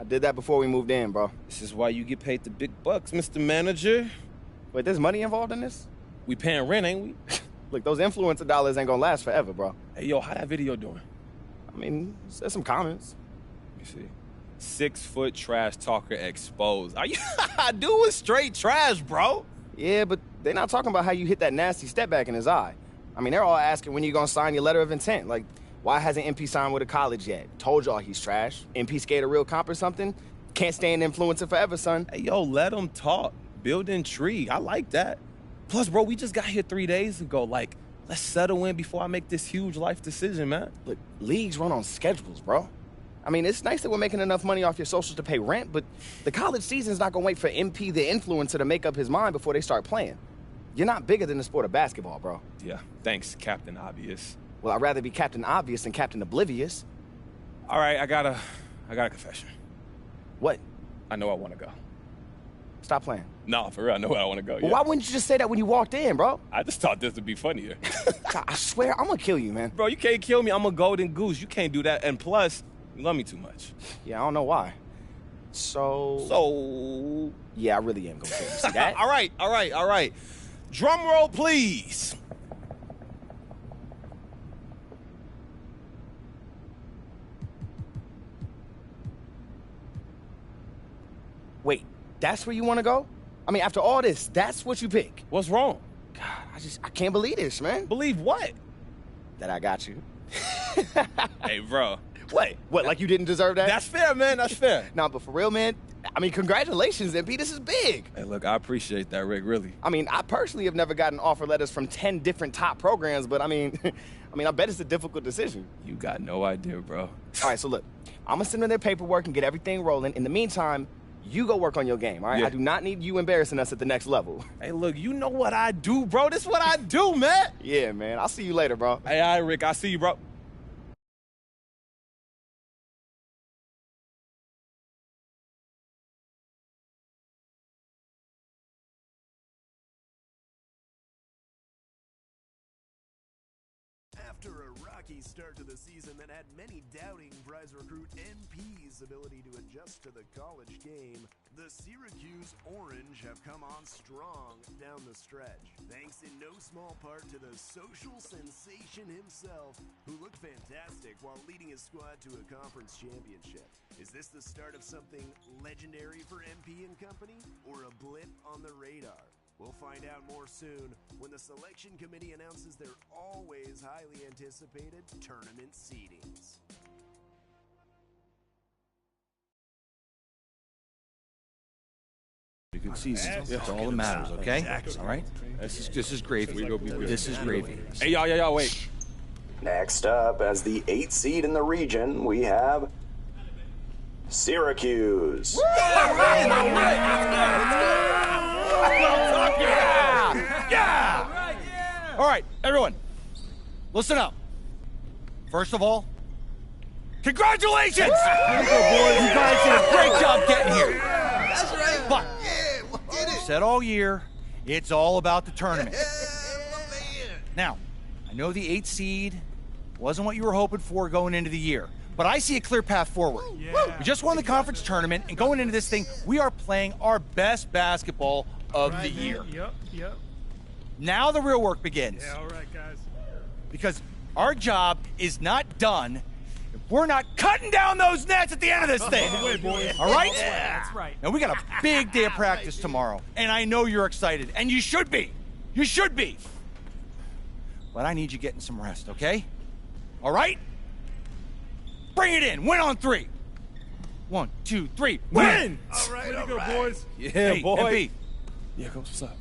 did that before we moved in, bro. This is why you get paid the big bucks, Mr. Manager. Wait, there's money involved in this? We paying rent, ain't we? Look, those influencer dollars ain't gonna last forever, bro. Hey, yo, how that video doing? I mean, there's some comments. Let me see. 6-foot trash talker exposed. Are you doing straight trash, bro? Yeah, but they're not talking about how you hit that nasty step back in his eye. I mean, they're all asking when you're gonna sign your letter of intent. Like, why hasn't MP signed with a college yet? Told y'all he's trash. MP skate a real comp or something? Can't stay an influencer forever, son. Hey, yo, let him talk. Build intrigue. I like that. Plus, bro, we just got here 3 days ago. Like, let's settle in before I make this huge life decision, man. Look, leagues run on schedules, bro. I mean, it's nice that we're making enough money off your socials to pay rent, but the college season's not gonna wait for MP, the influencer, to make up his mind before they start playing. You're not bigger than the sport of basketball, bro. Yeah, thanks, Captain Obvious. Well, I'd rather be Captain Obvious than Captain Oblivious. All right, I got a confession. What? I know I want to go. Stop playing. No, for real, I know I want to go. Well, why wouldn't you just say that when you walked in, bro? I just thought this would be funnier. God, I swear, I'm gonna kill you, man. Bro, you can't kill me. I'm a golden goose. You can't do that. And plus, you love me too much. Yeah, I don't know why. So... Yeah, I really am gonna kill you. See that? All right. Drum roll, please. Wait, that's where you want to go? I mean, after all this, that's what you pick? What's wrong? God, I can't believe this, man. Believe what? That I got you. Hey, bro. What, like you didn't deserve that? That's fair, man, that's fair. Nah, but for real, man, I mean, congratulations, MP, this is big. Hey, look, I appreciate that, Rick, really. I mean, I personally have never gotten offer letters from 10 different top programs, but I mean, I bet it's a difficult decision. You got no idea, bro. All right, so look, I'm gonna send them their paperwork and get everything rolling. In the meantime, you go work on your game, all right? Yeah. I do not need you embarrassing us at the next level. Hey, look, you know what I do, bro. This is what I do, man. Yeah, man. I'll see you later, bro. Hey, all right, Rick, I'll see you, bro. After a rocky start to the season that had many doubting prize recruit NP's ability to adjust to the college game, the Syracuse Orange have come on strong down the stretch, thanks in no small part to the social sensation himself, who looked fantastic while leading his squad to a conference championship. Is this the start of something legendary for MP and company, or a blip on the radar? We'll find out more soon when the selection committee announces their always highly anticipated tournament seedings. A good season. That's all that matters, okay? Exactly. All right? This is gravy. This is gravy. Hey, y'all, wait. Next up, as the 8th seed in the region, we have Syracuse. Yeah! All right, everyone, listen up. First of all, congratulations! You guys did a great job getting here. That's right. But, we did it. said all year, it's all about the tournament. Now, I know the 8th seed wasn't what you were hoping for going into the year, but I see a clear path forward. Yeah. We just won the conference tournament, and going into this thing, we are playing our best basketball of the year. Yep. Now the real work begins. Yeah, all right, guys. Because our job is not done if we're not cutting down those nets at the end of this thing. All the way, boys. All right? That's right. Now we got a big day of practice tomorrow, and I know you're excited, and you should be. You should be. But I need you getting some rest, okay? All right? Bring it in. Win on 3. 1, 2, 3. Win! All right, way to go, boys. Yeah, Hey, boy. MP, Yeah, Coach, what's up?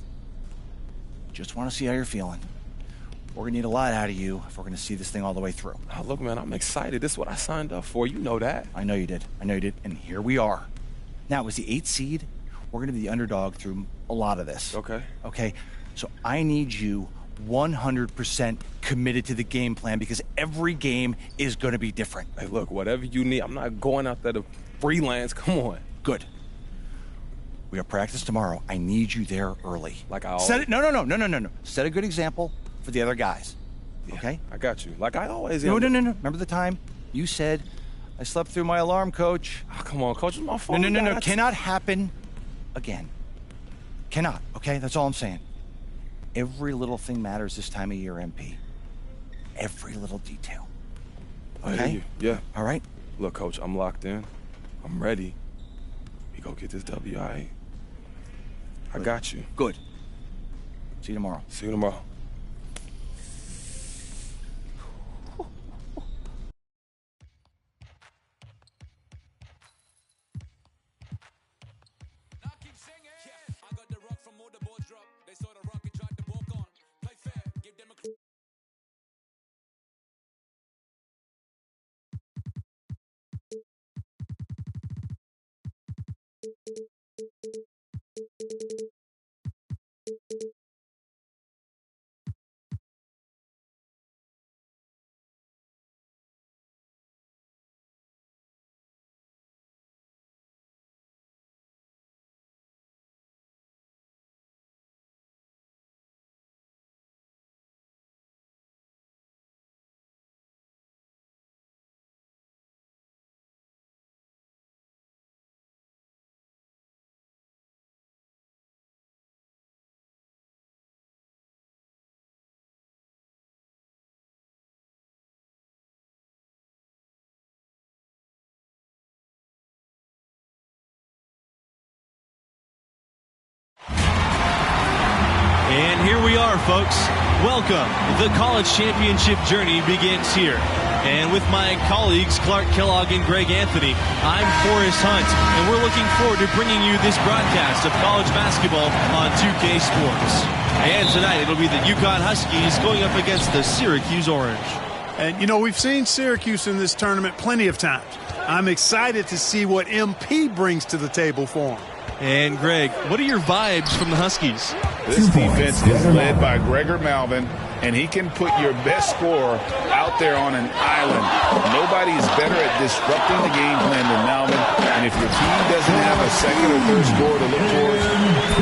just want to see how you're feeling. We're going to need a lot out of you if we're going to see this thing all the way through. Oh, look, man, I'm excited. This is what I signed up for. You know that. I know you did. And here we are. Now, it was the 8th seed. We're going to be the underdog through a lot of this. Okay? So I need you 100% committed to the game plan because every game is going to be different. Hey, look, whatever you need. I'm not going out there to freelance. Come on. Good. We got practice tomorrow. I need you there early. Like I always... Set it. No. Set a good example for the other guys. Yeah, Okay? I got you. Like I always No. am. Remember the time you said, I slept through my alarm, Coach. Oh, come on, Coach. It's my fault. No. Cannot happen again. Cannot, okay? That's all I'm saying. Every little thing matters this time of year, MP. Every little detail. I Okay? hear you. Yeah. All right? Look, Coach, I'm locked in. I'm ready. We go get this W, all right? I got you. Good. See you tomorrow. See you tomorrow. And here we are, folks. Welcome. The college championship journey begins here. And with my colleagues, Clark Kellogg and Greg Anthony, I'm Forrest Hunt, and we're looking forward to bringing you this broadcast of college basketball on 2K Sports. And tonight, it'll be the UConn Huskies going up against the Syracuse Orange. And, you know, we've seen Syracuse in this tournament plenty of times. I'm excited to see what MP brings to the table for them. And, Greg, what are your vibes from the Huskies? This defense is led by Gregor Malvin, and he can put your best scorer out there on an island. Nobody is better at disrupting the game plan than Malvin, and if your team doesn't have a second or third scorer to look towards,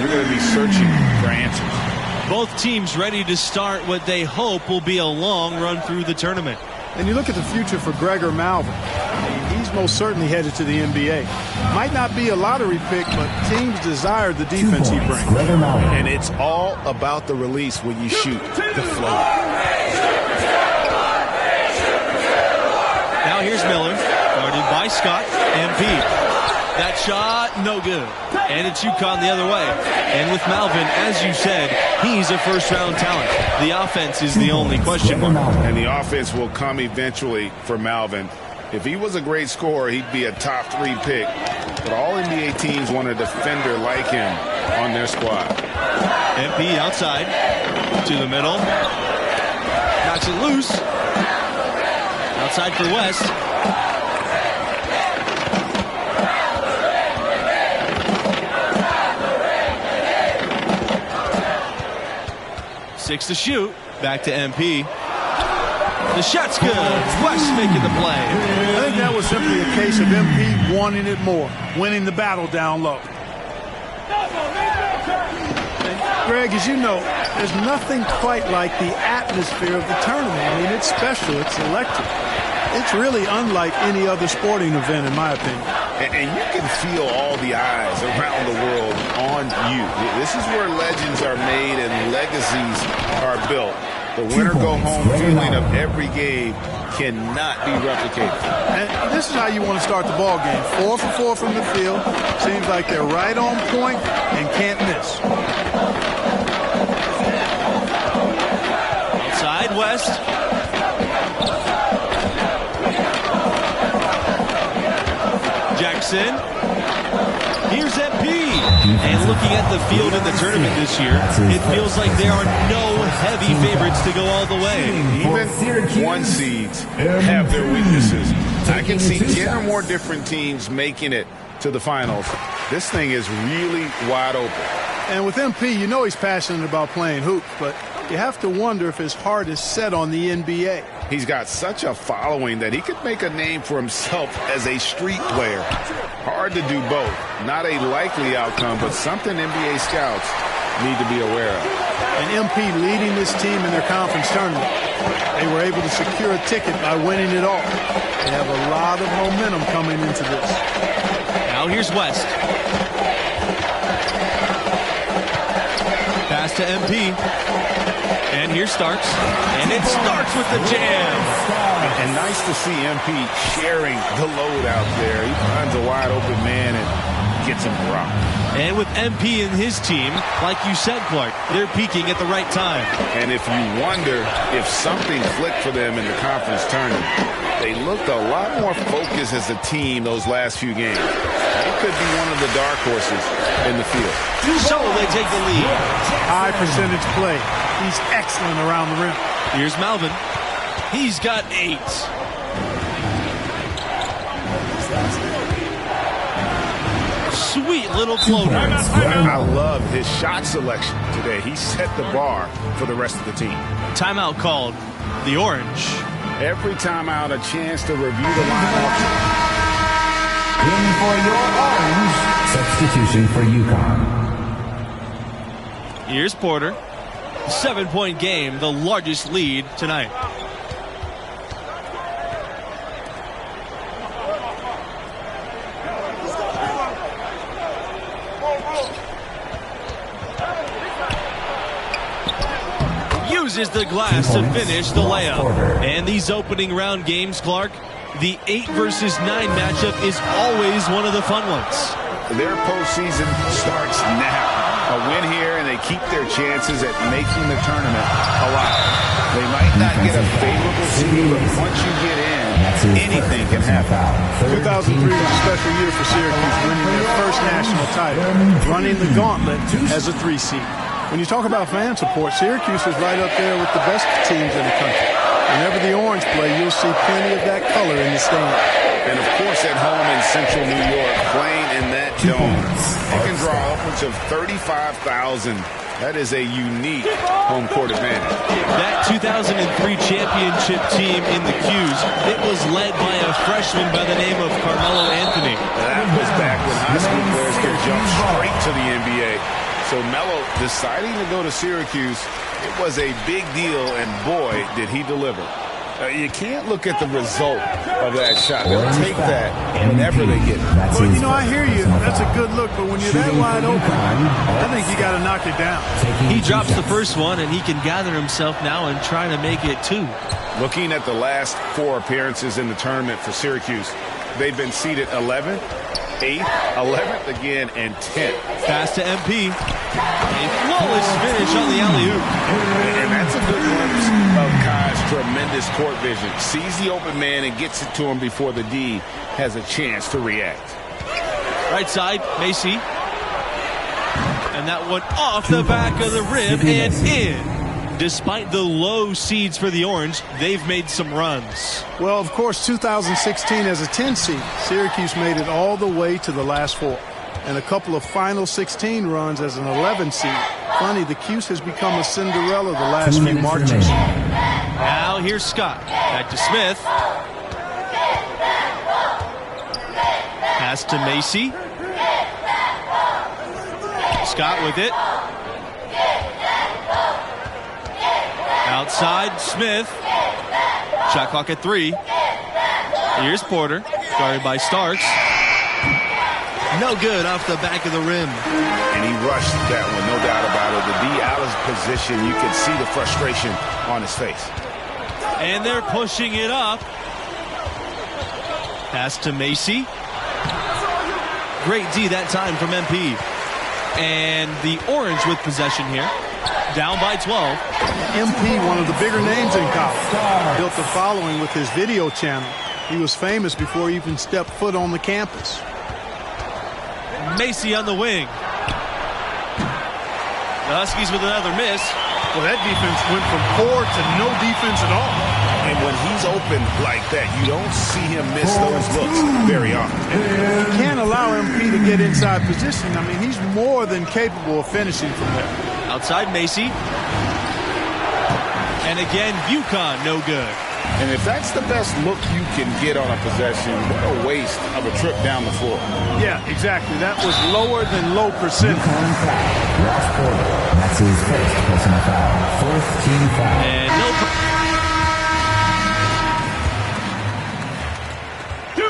you're going to be searching for answers. Both teams ready to start what they hope will be a long run through the tournament. And you look at the future for Gregor Malvin. He's most certainly headed to the NBA. Might not be a lottery pick, but teams desire the defense he brings. And it's all about the release when you shoot the flow. Now here's Miller, guarded by Scott, MP. That shot, no good. And it's UConn the other way. And with Malvin, as you said, he's a first-round talent. The offense is the only question mark. And the offense will come eventually for Malvin. If he was a great scorer, he'd be a top 3 pick. But all NBA teams want a defender like him on their squad. MP outside to the middle. Knocks it loose. Outside for West. Six to shoot. Back to MP. The shot's good. West making the play. I think that was simply a case of MP wanting it more, winning the battle down low. And Greg, as you know, there's nothing quite like the atmosphere of the tournament. I mean, it's special. It's electric. It's really unlike any other sporting event, in my opinion. And you can feel all the eyes around the world on you. This is where legends are made and legacies are built. The winner-go-home feeling of every game cannot be replicated. And this is how you want to start the ball game. 4 for 4 from the field. Seems like they're right on point and can't miss. Outside, West. Jackson. Here's MP. And looking at the field in the tournament this year, it feels like there are no heavy favorites to go all the way. Even 1 seeds have their weaknesses. I can see 10 or more different teams making it to the finals. This thing is really wide open. And with MP, you know he's passionate about playing hoops, but you have to wonder if his heart is set on the NBA. He's got such a following that he could make a name for himself as a street player. Hard to do both. Not a likely outcome, but something NBA scouts need to be aware of. And MP leading this team in their conference tournament. They were able to secure a ticket by winning it all. They have a lot of momentum coming into this. Now here's West. Pass to MP. And here's Starks. And it starts with the jam. And nice to see MP sharing the load out there. He finds a wide open man and gets him rocked. And with MP and his team, like you said, Clark, they're peaking at the right time. And if you wonder if something clicked for them in the conference tournament, they looked a lot more focused as a team those last few games. They could be one of the dark horses in the field. So they take the lead. High percentage play. He's excellent around the rim. Here's Malvin. He's got 8. Sweet little floater. I love his shot selection today. He set the bar for the rest of the team. Timeout called. The Orange. Every timeout, a chance to review the lineup. In for your Orange. Substitution for UConn. Here's Porter. 7-point game, the largest lead tonight. Uses the glass to finish the layup. And these opening round games, Clark, the 8 versus 9 matchup is always one of the fun ones. Their postseason starts now. A win here, and they keep their chances at making the tournament alive. They might not get a favorable seed, but once you get in, anything can happen. 2003 was a special year for Syracuse, winning their first national title, running the gauntlet as a 3 seed. When you talk about fan support, Syracuse is right up there with the best teams in the country. Whenever the Orange play, you'll see plenty of that color in the stand. And, of course, at home in central New York, playing in that dome, it can draw upwards of 35,000. That is a unique home court advantage. That 2003 championship team in the Qs, it was led by a freshman by the name of Carmelo Anthony. That was back when high school players could jump straight to the NBA. So Melo deciding to go to Syracuse, it was a big deal, and boy, did he deliver. You can't look at the result of that shot. They'll take that whenever they get it. Well, you know, I hear you. That's a good look, but when you're that wide open, I think you got to knock it down. He drops the first one, and he can gather himself now and try to make it 2. Looking at the last 4 appearances in the tournament for Syracuse, they've been seeded 11th, 8th, 11th again, and 10th. Pass to MP. A flawless finish on the alley-oop. And that's a good glimpse of Kai's tremendous court vision. Sees the open man and gets it to him before the D has a chance to react. Right side, Macy. And that one off the back of the rim and in. Despite the low seeds for the Orange, they've made some runs. Well, of course, 2016 as a 10 seed, Syracuse made it all the way to the last 4. And a couple of Final 16 runs as an 11 seed. Funny, the Cuse has become a Cinderella the last few marches. Now here's Scott. Back to Smith. Pass to Macy. Scott with it. Outside, Smith. Shot clock at 3. Here's Porter, guarded by Starks. No good off the back of the rim. And he rushed that one, no doubt about it. The D out of position. You can see the frustration on his face. And they're pushing it up. Pass to Macy. Great D that time from MP. And the Orange with possession here. Down by 12. MP, one of the bigger names in college, built a following with his video channel. He was famous before he even stepped foot on the campus. Macy on the wing. The Huskies with another miss. Well, that defense went from poor to no defense at all. And when he's open like that, you don't see him miss those looks very often. You can't allow MP to get inside position. I mean, he's more than capable of finishing from there. Outside Macy. And again, UConn no good. And if that's the best look you can get on a possession, what a waste of a trip down the floor. Yeah, exactly. That was lower than low percentage. UConn foul. Ross Porter. That's his first personal foul. Fourth team foul. And no.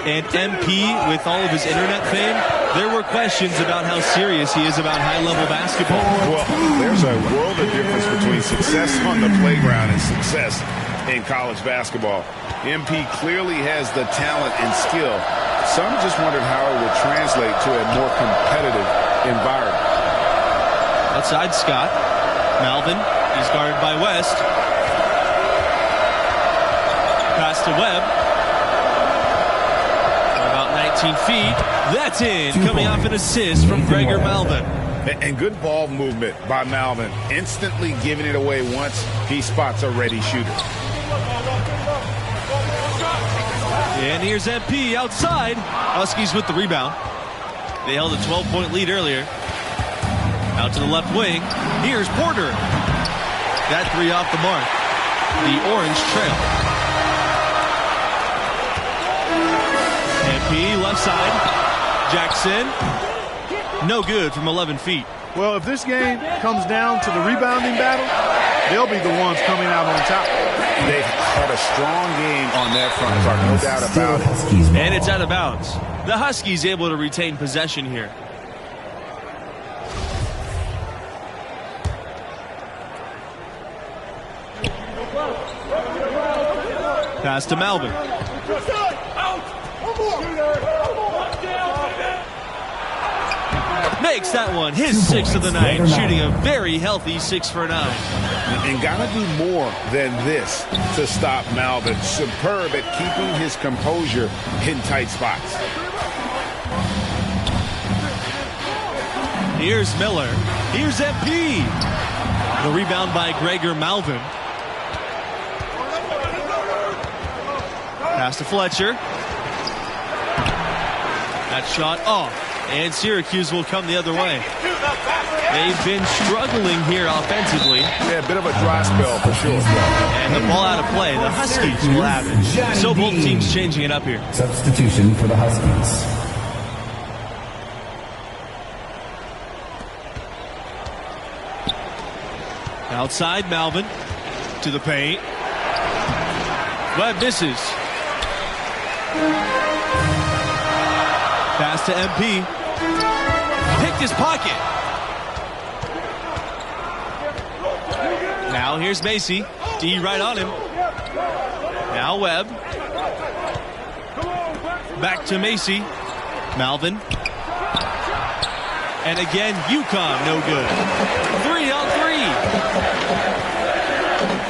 And MP, with all of his internet fame, there were questions about how serious he is about high-level basketball. Well, there's a world of difference between success on the playground and success in college basketball. MP clearly has the talent and skill. Some just wondered how it would translate to a more competitive environment. Outside Scott. Malvin, he's guarded by West. Pass to Webb. 19 feet. That's in. Coming off an assist from Gregor Malvin. And good ball movement by Malvin. Instantly giving it away once he spots a ready shooter. And here's MP outside. Huskies with the rebound. They held a 12-point lead earlier. Out to the left wing. Here's Porter. That three off the mark. The Orange trail. MP left side. Jackson. No good from 11 feet. Well, if this game comes down to the rebounding battle, they'll be the ones coming out on top. They've had a strong game on that front, Clark, no doubt about it. And it's out of bounds. The Huskies able to retain possession here. Pass to Malvin. Makes that one his 6th of the night, shooting a very healthy 6 for 9. And gotta do more than this to stop Malvin. Superb at keeping his composure in tight spots. Here's Miller. Here's MP. The rebound by Gregor Malvin. Pass to Fletcher. That shot off. And Syracuse will come the other way. They've been struggling here offensively. Yeah, a bit of a dry spell for sure. And the ball out of play. The Huskies will have it. So both teams changing it up here. Substitution for the Huskies. Outside, Malvin to the paint. Webb misses. Pass to MP. Picked his pocket. Now here's Macy. D right on him. Now Webb. Back to Macy. Malvin. And again, UConn, no good. 3 on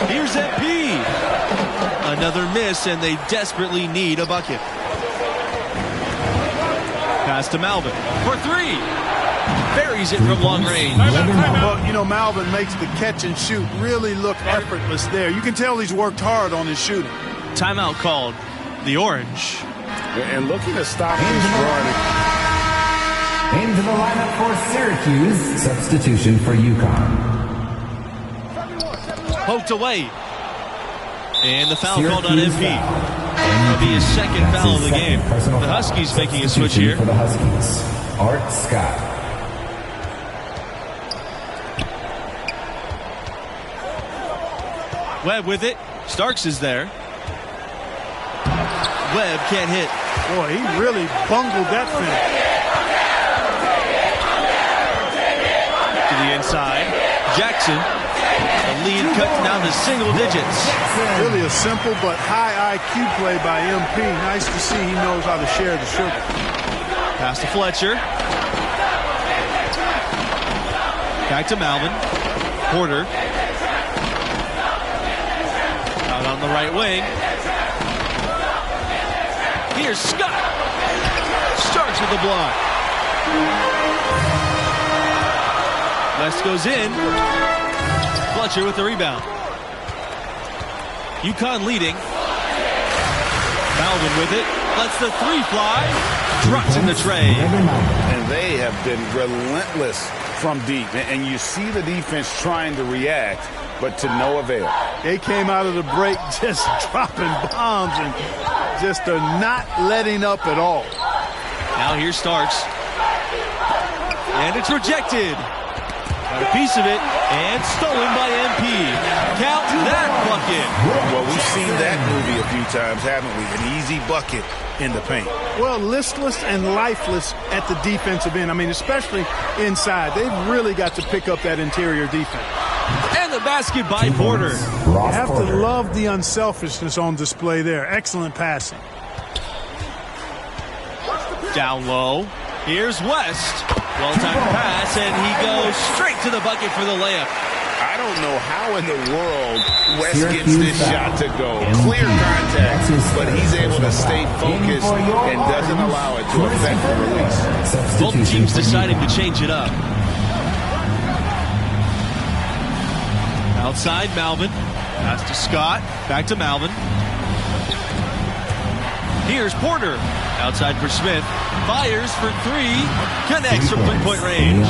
3. Here's MP. Another miss, and they desperately need a bucket. Pass to Malvin for 3. Buries it from long range. Well, you know, Malvin makes the catch and shoot really look effortless there. You can tell he's worked hard on his shooting. Timeout called. The Orange. And looking to stop this run. Into the lineup for Syracuse. Substitution for UConn. Poked away. And the foul called on MP. That'll be his second foul of the game. The Huskies making a switch here. For the Huskies, Art Scott. Webb with it. Starks is there. Webb can't hit. Boy, he really bungled that finish. To the inside. Jackson. The lead cut down to single digits. Really a simple but high IQ play by MP. Nice to see he knows how to share the sugar. Pass to Fletcher. Back to Malvin. Porter. Out on the right wing. Here's Scott. Starts with the block. West goes in. Fletcher with the rebound. UConn leading. Malvin with it. Lets the 3 fly. Drops in the tray. And and they have been relentless from deep. And you see the defense trying to react, but to no avail. They came out of the break just dropping bombs and just are not letting up at all. Now here Starks. And it's rejected. Got a piece of it, and stolen by MP. Count that bucket. Well, we've seen that movie a few times, haven't we? An easy bucket in the paint. Well, listless and lifeless at the defensive end. I mean, especially inside. They've really got to pick up that interior defense. And the basket by Porter. You have to love the unselfishness on display there. Excellent passing. Down low. Here's West. Well-timed pass, and he goes straight to the bucket for the layup. I don't know how in the world West gets this shot to go. Clear contact, but he's able to stay focused and doesn't allow it to affect the release. Both teams deciding to change it up. Outside, Malvin. Pass to Scott. Back to Malvin. Here's Porter. Outside for Smith. Fires for three. Connects from point range.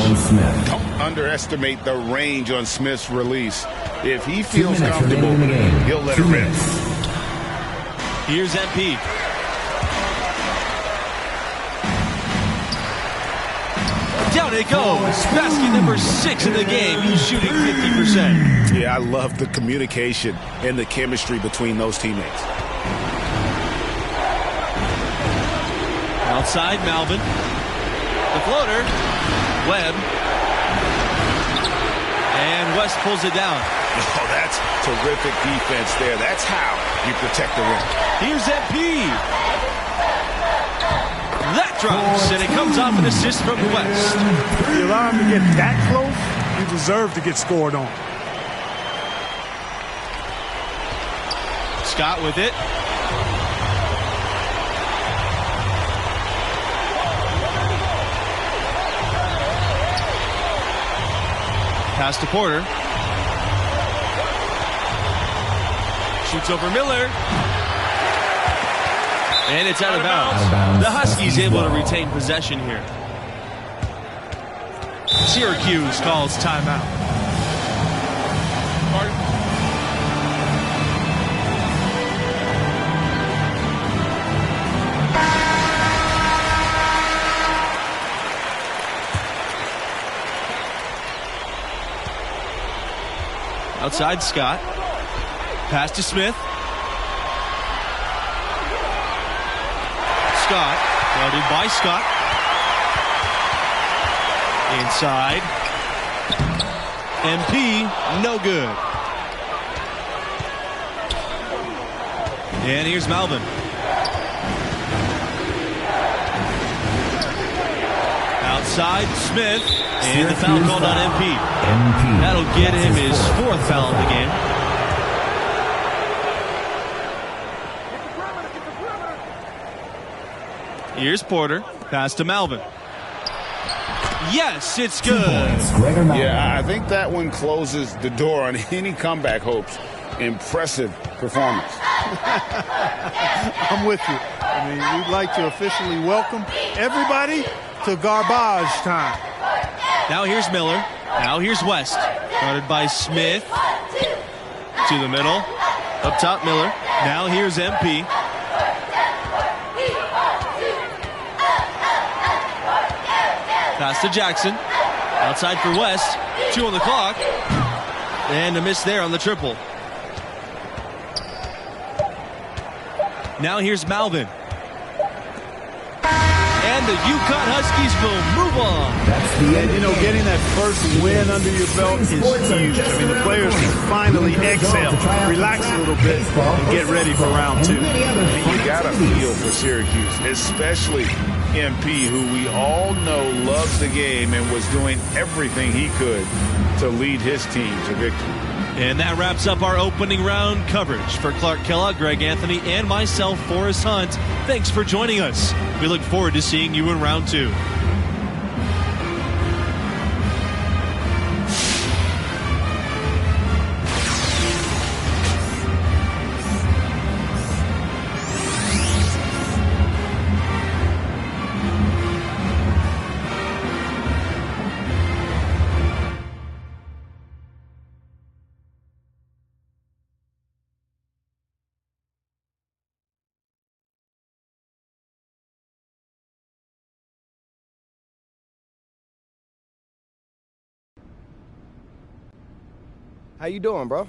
Don't underestimate the range on Smith's release. If he feels comfortable, he'll let it rip. Here's MP. Down it goes. Basket number 6 in the game. He's shooting 50%. Yeah, I love the communication and the chemistry between those teammates. Outside, Malvin. The floater. Webb. And West pulls it down. Oh, that's terrific defense there. That's how you protect the rim. Here's MP. That drops, and it comes off an assist from West. If you allow him to get that close, you deserve to get scored on. Scott with it. Pass to Porter. Shoots over Miller. And it's out of bounds. The Huskies able to retain possession here. Syracuse calls timeout. Outside, Scott. Pass to Smith. Scott. Guarded by Scott. Inside. MP, no good. And here's Malvin. Outside, Smith. And the foul called on MP. That'll get him his 4th foul of the game. Here's Porter. Pass to Malvin. Yes, it's good. Yeah, I think that one closes the door on any comeback hopes. Impressive performance. I'm with you. I mean, we'd like to officially welcome everybody to garbage time. Now here's Miller. Now here's West. Guarded by Smith. To the middle. Up top, Miller. Now here's MP. Pass to Jackson. Outside for West. 2 on the clock. And a miss there on the triple. Now here's Malvin. And the UConn Huskies will move on. And, you know, getting that first win under your belt is huge. I mean, the players can finally exhale, relax a little bit, and get ready for round 2. You got to feel for Syracuse, especially MP, who we all know loves the game and was doing everything he could to lead his team to victory. And that wraps up our opening round coverage. For Clark Kellogg, Greg Anthony, and myself, Forrest Hunt, thanks for joining us. We look forward to seeing you in round 2. How you doing, bro?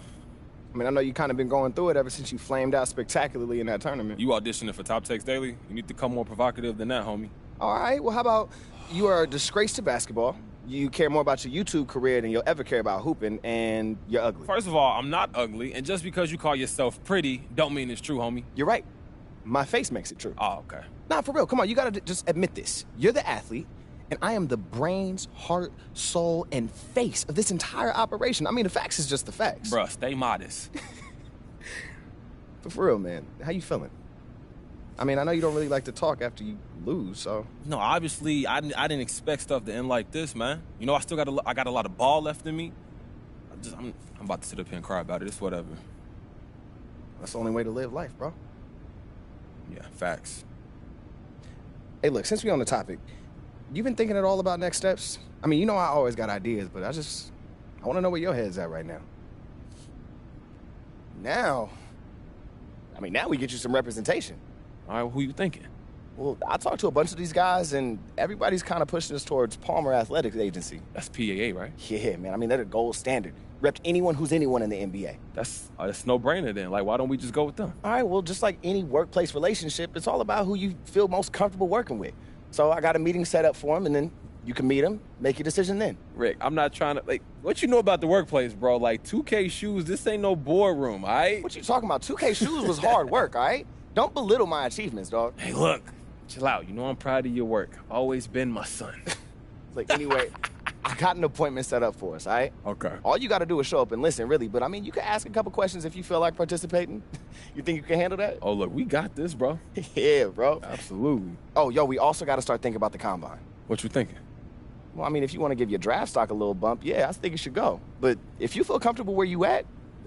I mean, I know you kind of been going through it ever since you flamed out spectacularly in that tournament. You auditioning for Top Takes Daily? You need to come more provocative than that, homie. All right, well, how about you are a disgrace to basketball. You care more about your YouTube career than you'll ever care about hooping, and you're ugly. First of all, I'm not ugly, and just because you call yourself pretty don't mean it's true, homie. You're right. My face makes it true. Oh, okay. Nah, for real, come on, you gotta just admit this. You're the athlete, and I am the brains, heart, soul, and face of this entire operation. I mean, the facts is just the facts. Bruh, stay modest. But for real, man, how you feeling? I mean, I know you don't really like to talk after you lose, so. No, obviously, I didn't expect stuff to end like this, man. You know, I still got a lot of ball left in me. I'm about to sit up here and cry about it. It's whatever. That's the only way to live life, bro. Yeah, facts. Hey, look, since we're on the topic, you been thinking at all about next steps? I mean, you know I always got ideas, but I want to know where your head's at right now. Now we get you some representation. All right, who you thinking? Well, I talked to a bunch of these guys, and everybody's kind of pushing us towards Palmer Athletics Agency. That's PAA, right? Yeah, man. I mean, they're the gold standard. Repped anyone who's anyone in the NBA. That's no-brainer then. Like, why don't we just go with them? All right, well, just like any workplace relationship, it's all about who you feel most comfortable working with. So I got a meeting set up for them, and then you can meet them, make your decision then. Rick, I'm not trying to, like, what you know about the workplace, bro? Like, 2K shoes, this ain't no boardroom, all right? What you talking about? 2K shoes was hard work, all right? Don't belittle my achievements, dog. Hey, look, chill out. You know I'm proud of your work. Always been my son. Like, anyway, I got an appointment set up for us, all right? Okay. All you got to do is show up and listen, really. But, I mean, you can ask a couple questions if you feel like participating. You think you can handle that? Oh, look, we got this, bro. Yeah, bro. Absolutely. Oh, yo, we also got to start thinking about the combine. What you thinking? Well, I mean, if you want to give your draft stock a little bump, yeah, I think you should go. But if you feel comfortable where you at,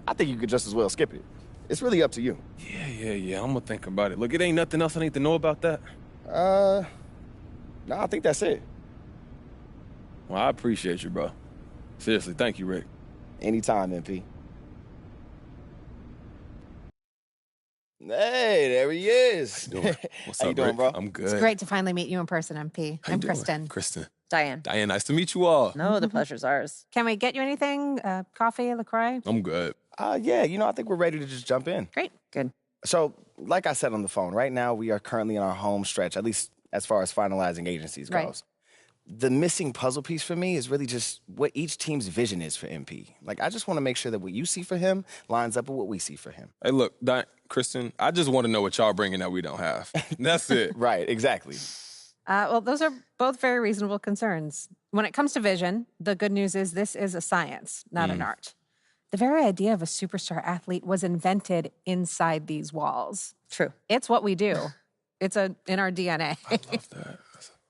I think you could just as well skip it. It's really up to you. Yeah. I'm gonna think about it. Look, it ain't nothing else I need to know about that. No, I think that's it. Well, I appreciate you, bro. Seriously, thank you, Rick. Anytime, MP. Hey, there he is. What's How you up, doing, Rick? bro? I'm good. It's great to finally meet you in person, MP. I'm Kristen. Kristen. Diane. Diane, nice to meet you all. No, the pleasure's ours. Can we get you anything? Coffee, LaCroix? I'm good. Yeah, I think we're ready to just jump in. Great. Good. So, like I said on the phone, right now we are currently in our home stretch, at least as far as finalizing agencies goes. Right. The missing puzzle piece for me is really just what each team's vision is for MP. Like, I just want to make sure that what you see for him lines up with what we see for him. Hey, look, Kristen, I just want to know what y'all bringing that we don't have. That's it. Right, exactly. Well, those are both very reasonable concerns. When it comes to vision, the good news is this is a science, not an art. The very idea of a superstar athlete was invented inside these walls. True. It's what we do. It's in our DNA. I love that.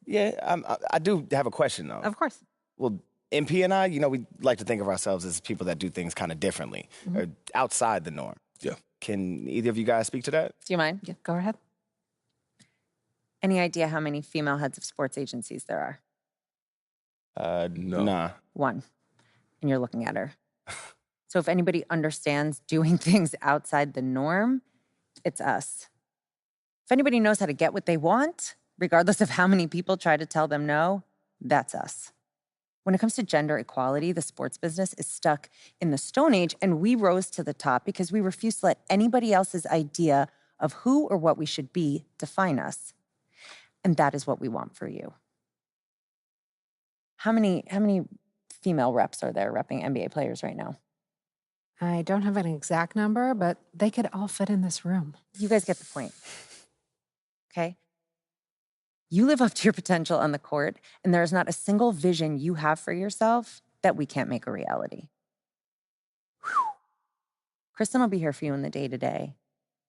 Yeah, I do have a question, though. Of course. Well, MP and I, we like to think of ourselves as people that do things kind of differently, or outside the norm. Yeah. Can either of you guys speak to that? Do you mind? Yeah, go ahead. Any idea how many female heads of sports agencies there are? No. Nah. One. And you're looking at her. So if anybody understands doing things outside the norm, it's us. If anybody knows how to get what they want, regardless of how many people try to tell them no, that's us. When it comes to gender equality, the sports business is stuck in the Stone Age, and we rose to the top because we refuse to let anybody else's idea of who or what we should be define us. And that is what we want for you. How many female reps are there repping NBA players right now? I don't have an exact number, but they could all fit in this room. You guys get the point. Okay? You live up to your potential on the court, and there is not a single vision you have for yourself that we can't make a reality. Whew. Kristen will be here for you in the day-to-day,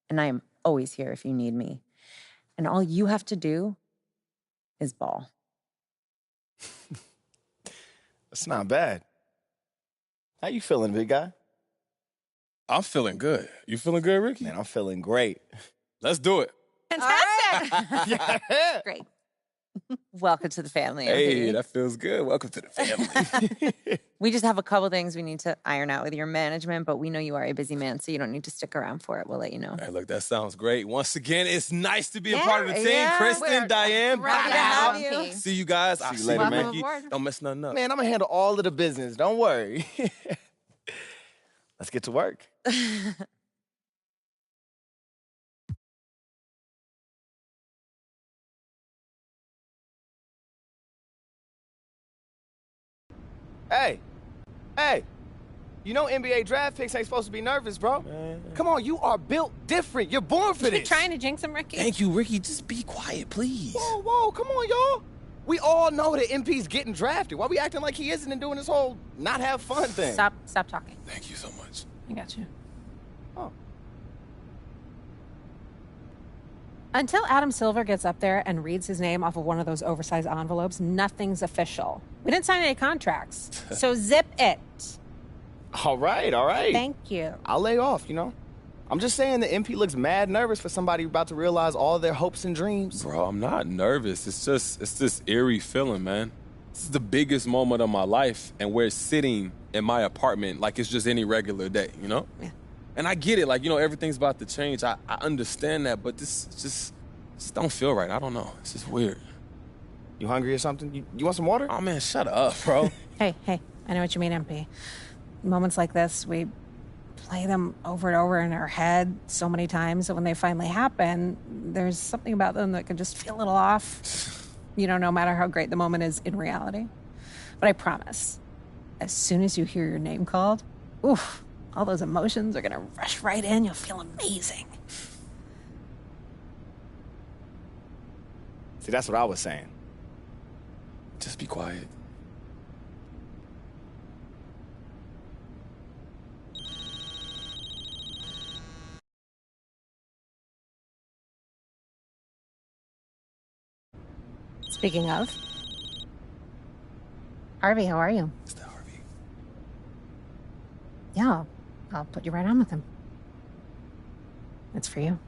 and I am always here if you need me. And all you have to do is ball. That's not bad. How you feeling, big guy? I'm feeling good. You feeling good, Ricky? Man, I'm feeling great. Let's do it. Fantastic. Yeah. Great. Welcome to the family. Hey, MP. that feels good. Welcome to the family. We just have a couple things we need to iron out with your management, but we know you are a busy man, so you don't need to stick around for it. We'll let you know. Hey, look, that sounds great. Once again, it's nice to be a part of the team. yeah. Kristen, Diane, Happy to have have you. see you guys. I'll you see later, you, man. Ricky. Welcome aboard. Don't mess nothing up. Man, I'm going to handle all of the business. Don't worry. Let's get to work. Hey, you know NBA draft picks ain't supposed to be nervous, bro. Come on, you are built different. You're born for You're this. trying to jinx him, Ricky? Thank you, Ricky. Just be quiet, please. Whoa, come on, y'all. We all know that MP's getting drafted. Why we acting like he isn't and doing this whole not have fun thing? Stop talking. Thank you so much. I got you. Oh. Until Adam Silver gets up there and reads his name off of one of those oversized envelopes, nothing's official. We didn't sign any contracts, so zip it. All right. Thank you. I'll lay off, you know. I'm just saying the MP looks mad nervous for somebody about to realize all their hopes and dreams. Bro, I'm not nervous. It's this eerie feeling, man. This is the biggest moment of my life, and we're sitting in my apartment like it's just any regular day, you know? Yeah. And I get it, like, you know, everything's about to change. I understand that, but this just don't feel right. I don't know. It's just weird. You hungry or something? You want some water? Oh, man, shut up, bro. Hey, I know what you mean, MP. Moments like this, we play them over and over in our head so many times that when they finally happen, there's something about them that can just feel a little off, you know, no matter how great the moment is in reality. But I promise, as soon as you hear your name called, oof, all those emotions are gonna rush right in. You'll feel amazing. See, that's what I was saying. Just be quiet. Speaking of, Harvey, how are you? Is that Harvey? Yeah, I'll put you right on with him. It's for you.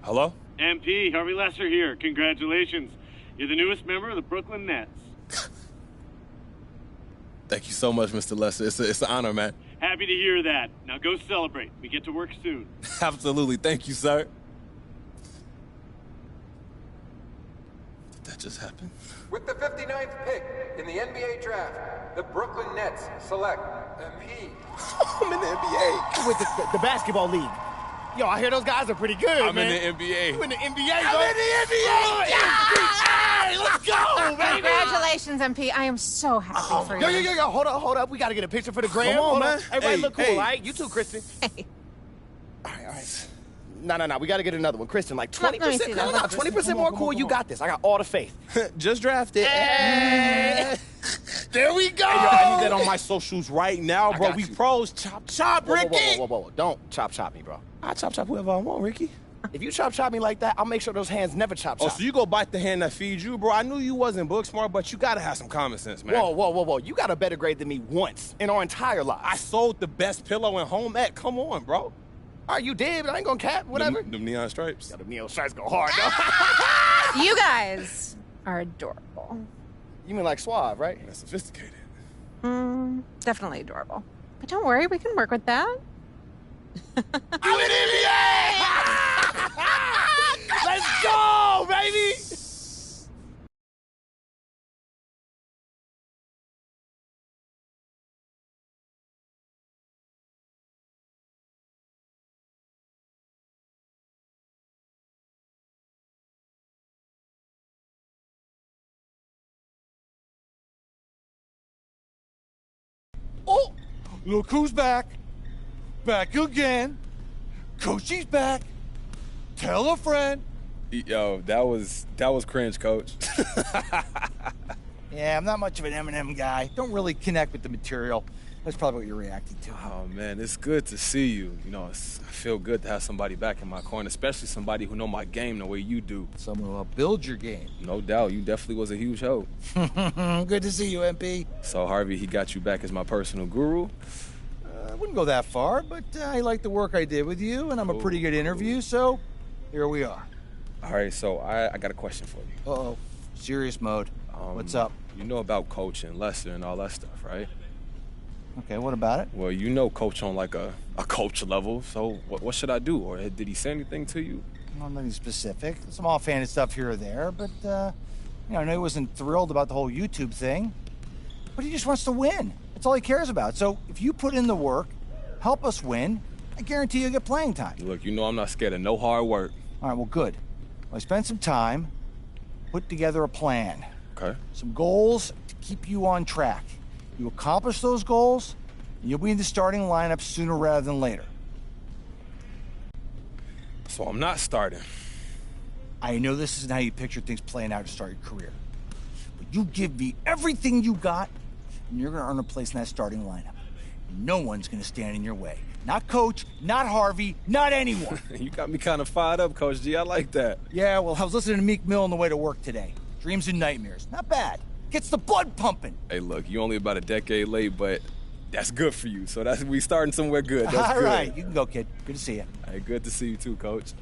Hello? MP, Harvey Lesser here. Congratulations. You're the newest member of the Brooklyn Nets. Thank you so much, Mr. Lesser. It's an honor, man. Happy to hear that. Now go celebrate. We get to work soon. Absolutely. Thank you, sir. Did that just happen? With the 59th pick in the NBA draft, the Brooklyn Nets select MP. I'm in the NBA. With the basketball league. Yo, I hear those guys are pretty good, I'm man. in the NBA. You in the NBA, bro? I'm in the NBA! Hey, let's go, baby! Congratulations, MP. I am so happy for you. Yo, hold up. We got to get a picture for the gram. Come on, Hold man. Everybody Hey, look cool, hey. all right? You too, Kristen. Hey. All right. No. We got to get another one. Kristen, like 20%. Let me see that. No, 20% more cool. You got this. I got all the faith. Just drafted. Hey. There we go. Hey, yo, I need that on my socials right now, bro. got We you. pros. Chop, Ricky. Whoa. Don't chop me, bro. I chop whoever I want, Ricky. If you chop me like that, I'll make sure those hands never chop. Oh, so you go bite the hand that feeds you, bro? I knew you wasn't book smart, but you gotta have some common sense, man. Whoa. You got a better grade than me once in our entire lives. I sold the best pillow in home ec. Come on, bro. All right, you did, but I ain't gonna cap. Whatever. Them neon stripes. Yo, the neon stripes go hard, though. You guys are adorable. You mean like suave, right? That's sophisticated. Definitely adorable. But don't worry, we can work with that. I'm in NBA! Let's go, baby! Oh, look who's back. Back again. Coachy's back. Tell a friend. Yo, that was cringe, coach. Yeah, I'm not much of an Eminem guy. Don't really connect with the material. That's probably what you're reacting to. Oh, man, it's good to see you. You know, I feel good to have somebody back in my corner, especially somebody who know my game the way you do. Someone who will build your game. No doubt. You definitely was a huge help. Good to see you, MP. So, Harvey, he got you back as my personal guru? I wouldn't go that far, but I like the work I did with you, and I'm a pretty good interview, so here we are. All right, so I got a question for you. Uh-oh. Serious mode. What's up? You know about Coach and Lester and all that stuff, right? Okay, what about it? Well, you know Coach on like a coach level, so what should I do? Or did he say anything to you? Nothing specific. Some offhanded stuff here or there, but, I know he wasn't thrilled about the whole YouTube thing. But he just wants to win. That's all he cares about. So if you put in the work, help us win, I guarantee you'll get playing time. Look, I'm not scared of no hard work. All right, well, good. Well, I spent some time, put together a plan. Okay. Some goals to keep you on track. You accomplish those goals, and you'll be in the starting lineup sooner rather than later. So I'm not starting. I know this isn't how you picture things playing out to start your career. But you give me everything you got, and you're going to earn a place in that starting lineup. No one's going to stand in your way. Not Coach, not Harvey, not anyone. You got me kind of fired up, Coach G. I like that. Yeah, well, I was listening to Meek Mill on the way to work today. Dreams and nightmares. Not bad. Gets the blood pumping. Hey, look, you only about a decade late, but that's good for you. So we starting somewhere good. That's All good. right, you can go, kid. Good to see you. Hey, good to see you too, Coach.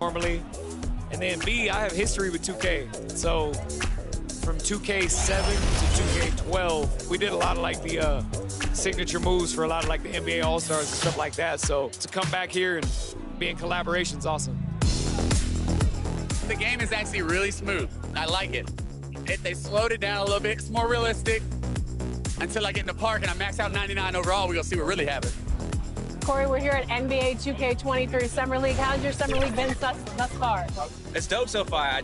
Normally, and then B, I have history with 2K. So from 2K7 to 2K12, we did a lot of like the signature moves for a lot of like the NBA All-Stars and stuff like that. So to come back here and be in collaboration is awesome. The game is actually really smooth. I like it. They slowed it down a little bit. It's more realistic. Until I get in the park and I max out 99 overall, we're gonna see what really happens. Corey, we're here at NBA 2K23 Summer League. How's your Summer League been thus far? It's dope so far.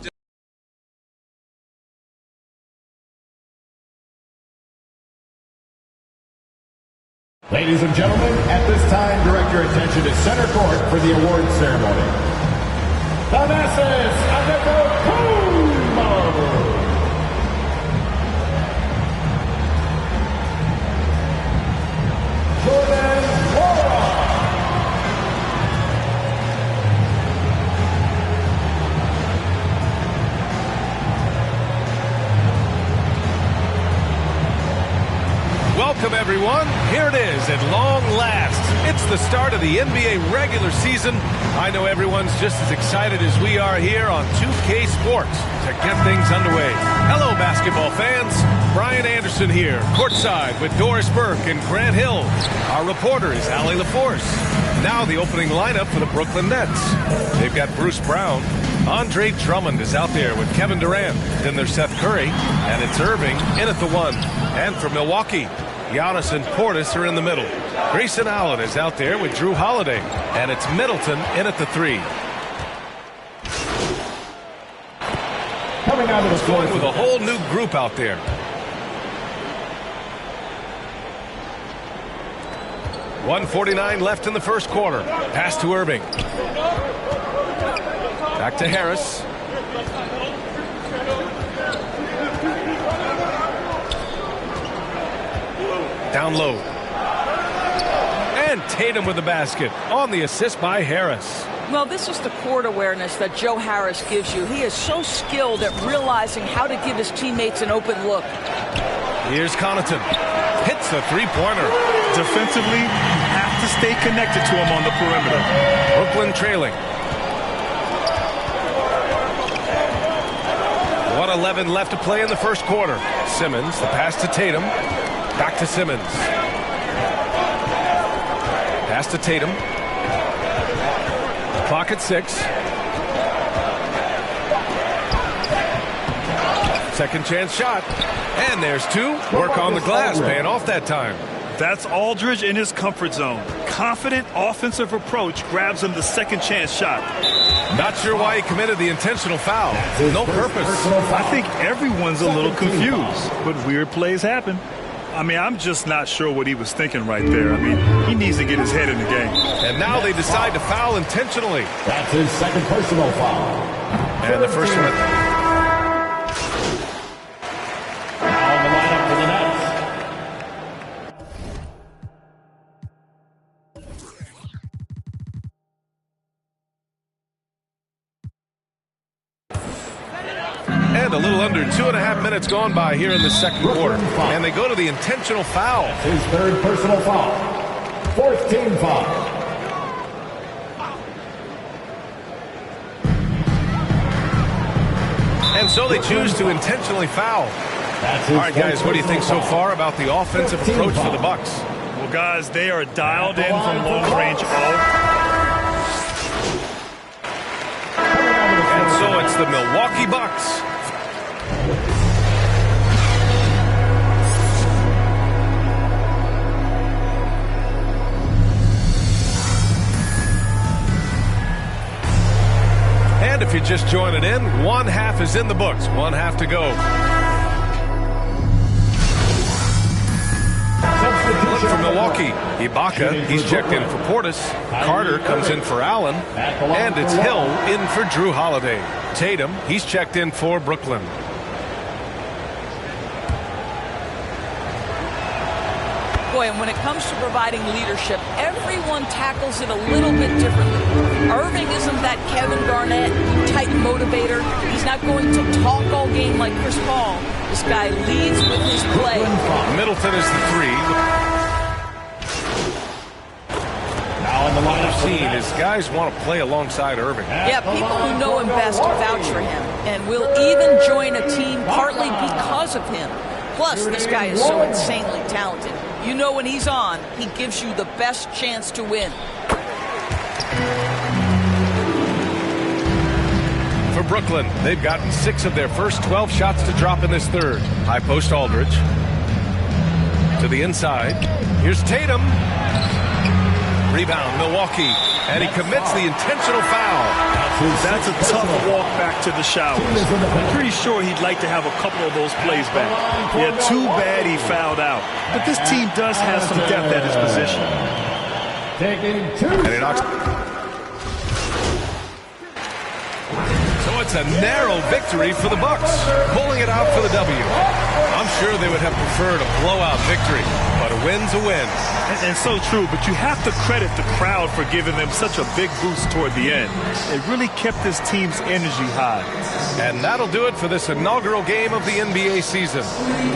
Ladies and gentlemen, at this time, direct your attention to center court for the award ceremony. The Masses Antetokounmpo. Jordan Nwora. Welcome, everyone. Here it is at long last. It's the start of the NBA regular season. I know everyone's just as excited as we are here on 2K Sports to get things underway. Hello, basketball fans. Brian Anderson here, courtside with Doris Burke and Grant Hill. Our reporter is Allie LaForce. Now the opening lineup for the Brooklyn Nets. They've got Bruce Brown. Andre Drummond is out there with Kevin Durant. Then there's Seth Curry, and it's Irving in at the 1. And for Milwaukee, Giannis and Portis are in the middle. Grayson Allen is out there with Drew Holiday, and it's Middleton in at the 3. Coming out of the floor with a whole new group out there. .149 left in the first quarter. Pass to Irving. Back to Harris. Down low. And Tatum with the basket on the assist by Harris. Well, this is the court awareness that Joe Harris gives you. He is so skilled at realizing how to give his teammates an open look. Here's Connaughton. Hits the three-pointer. Defensively, have to stay connected to him on the perimeter. Brooklyn trailing. 1:11 left to play in the first quarter. Simmons, the pass to Tatum. Back to Simmons. Pass to Tatum. Clock at 6. Second chance shot. And there's 2. Work on the glass, paying off that time. That's Aldridge in his comfort zone. Confident offensive approach grabs him the second chance shot. Not sure why he committed the intentional foul. No purpose. I think everyone's a little confused, but weird plays happen. I mean, I'm just not sure what he was thinking right there. I mean, he needs to get his head in the game. And now they decide to foul intentionally. That's his second personal foul. And the first one. And a little under 2.5 minutes gone by here in the second quarter. And they go to the intentional foul. His third personal foul. Fourth team foul. And so they choose to intentionally foul. All right, guys, what do you think so far about the offensive approach for the Bucks? Well, guys, they are dialed in from long range And so it's the Milwaukee Bucks. And if you're just joining in, one half is in the books, one half to go. Look for Milwaukee. Ibaka, he's checked in for Portis. Carter comes in for Allen. And it's Hill in for Drew Holiday. Tatum, he's checked in for Brooklyn. Boy, and when it comes to providing leadership, everyone tackles it a little bit differently. Irving isn't that Kevin Garnett type motivator. He's not going to talk all game like Chris Paul. This guy leads with his play. Middleton is the three. Now in the line I've seen is guys want to play alongside Irving. Yeah, people who know him best vouch for him and will even join a team partly because of him. Plus, this guy is so insanely talented. You know when he's on, he gives you the best chance to win. For Brooklyn, they've gotten 6 of their first 12 shots to drop in this third. High post Aldridge. To the inside. Here's Tatum. Rebound, Milwaukee. And he commits the intentional foul. That's a tough walk back to the showers. I'm pretty sure he'd like to have a couple of those plays back. Yeah, too bad he fouled out. But this team does have some depth at his position. And he knocks. So it's a narrow victory for the Bucks, pulling it out for the W. I'm sure they would have preferred a blowout victory, but a win's a win. And so true, but you have to credit the crowd for giving them such a big boost toward the end. It really kept this team's energy high. And that'll do it for this inaugural game of the NBA season.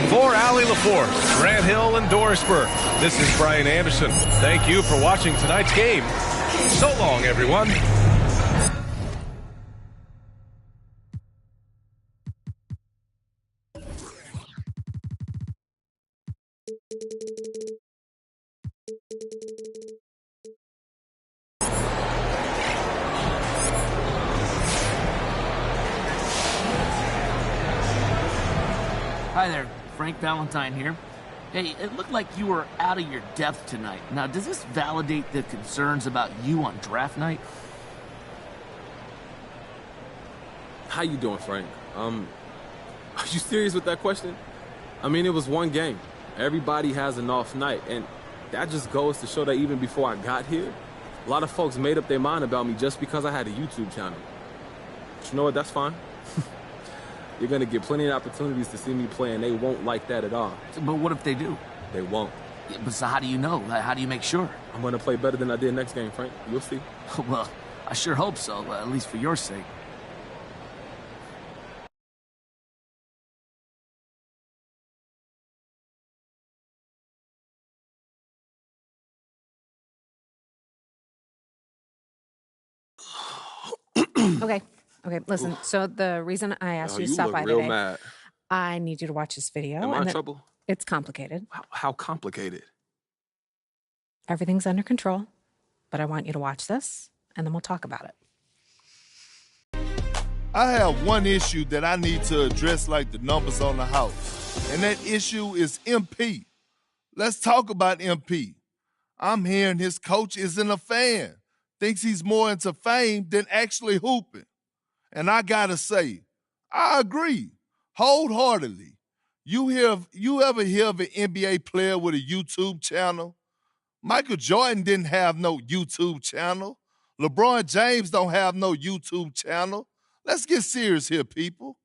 For Allie LaForce, Grant Hill, and Doris Burke, this is Brian Anderson. Thank you for watching tonight's game. So long, everyone. Hi there, Frank Valentine here. Hey, it looked like you were out of your depth tonight. Now, does this validate the concerns about you on draft night? How you doing, Frank? Are you serious with that question? I mean, it was one game. Everybody has an off night, and that just goes to show that even before I got here, a lot of folks made up their mind about me just because I had a YouTube channel. But you know what? That's fine. You're going to get plenty of opportunities to see me play, and they won't like that at all. But what if they do? They won't. Yeah, but so how do you know? How do you make sure? I'm going to play better than I did next game, Frank. You'll see. Well, I sure hope so, at least for your sake. Okay, listen. So the reason I asked you to stop by today, mad. I need you to watch this video. Am I in trouble? It's complicated. How complicated? Everything's under control, but I want you to watch this, and then we'll talk about it. I have one issue that I need to address like the numbers on the house, and that issue is MP. Let's talk about MP. I'm hearing his coach isn't a fan, thinks he's more into fame than actually hooping. And I gotta say, I agree wholeheartedly. You ever hear of an NBA player with a YouTube channel? Michael Jordan didn't have no YouTube channel. LeBron James don't have no YouTube channel. Let's get serious here, people.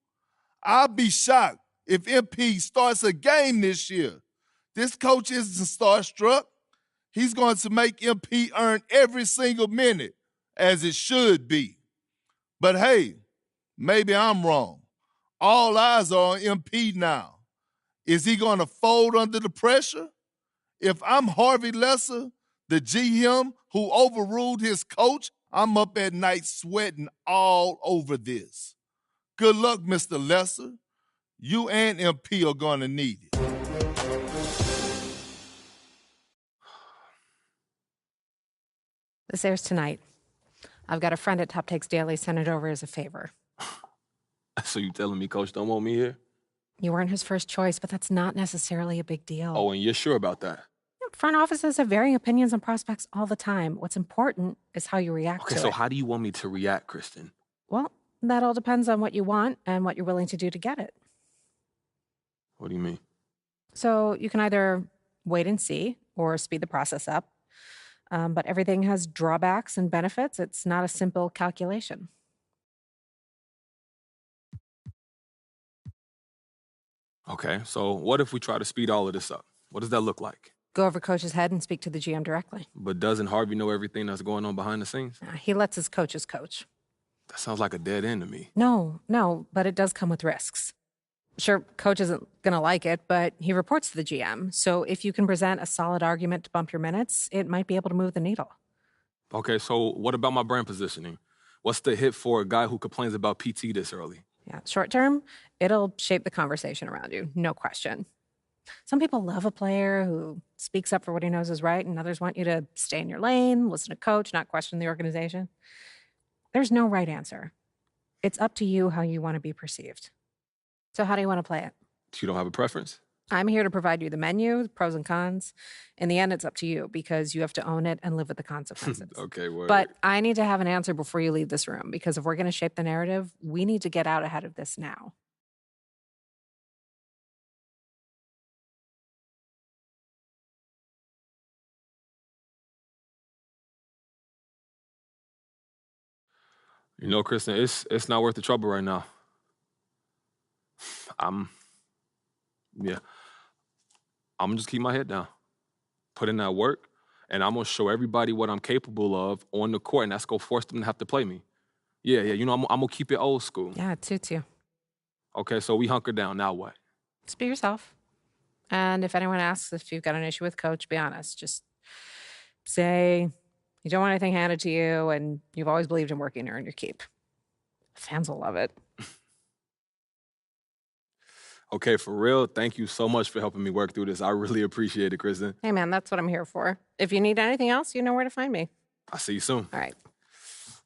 I'll be shocked if MP starts a game this year. This coach isn't starstruck. He's going to make MP earn every single minute, as it should be. But hey, maybe I'm wrong. All eyes are on MP now. Is he going to fold under the pressure? If I'm Harvey Lesser, the GM who overruled his coach, I'm up at night sweating all over this. Good luck, Mr. Lesser. You and MP are going to need it. This airs tonight. I've got a friend at Top Takes Daily send it over as a favor. So you telling me Coach don't want me here? You weren't his first choice, but that's not necessarily a big deal. Oh, and you're sure about that? Front offices have varying opinions on prospects all the time. What's important is how you react to it. Okay, so how do you want me to react, Kristen? Well, that all depends on what you want and what you're willing to do to get it. What do you mean? So you can either wait and see or speed the process up. But everything has drawbacks and benefits. It's not a simple calculation. Okay, so what if we try to speed all of this up? What does that look like? Go over Coach's head and speak to the GM directly. But doesn't Harvey know everything that's going on behind the scenes? He lets his coaches coach. That sounds like a dead end to me. No, but it does come with risks. Sure, Coach isn't going to like it, but he reports to the GM. So if you can present a solid argument to bump your minutes, it might be able to move the needle. Okay, so what about my brand positioning? What's the hit for a guy who complains about PT this early? Yeah, short term, it'll shape the conversation around you, no question. Some people love a player who speaks up for what he knows is right, and others want you to stay in your lane, listen to Coach, not question the organization. There's no right answer. It's up to you how you want to be perceived. So how do you want to play it? You don't have a preference? I'm here to provide you the menu, the pros and cons. In the end, it's up to you because you have to own it and live with the consequences. Okay, word. But I need to have an answer before you leave this room because if we're going to shape the narrative, we need to get out ahead of this now. You know, Kristen, it's not worth the trouble right now. I'm gonna just keep my head down, put in that work, and I'm gonna show everybody what I'm capable of on the court, and that's gonna force them to have to play me. Yeah, you know, I'm gonna keep it old school. Yeah, it suits you. Okay, so we hunker down, now what? Just be yourself. And if anyone asks if you've got an issue with Coach, be honest. Just say you don't want anything handed to you and you've always believed in working to earn your keep. Fans will love it. Okay, for real, thank you so much for helping me work through this. I really appreciate it, Kristen. Hey, man, that's what I'm here for. If you need anything else, you know where to find me. I'll see you soon. All right.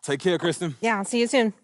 Take care, Kristen. Yeah, I'll see you soon.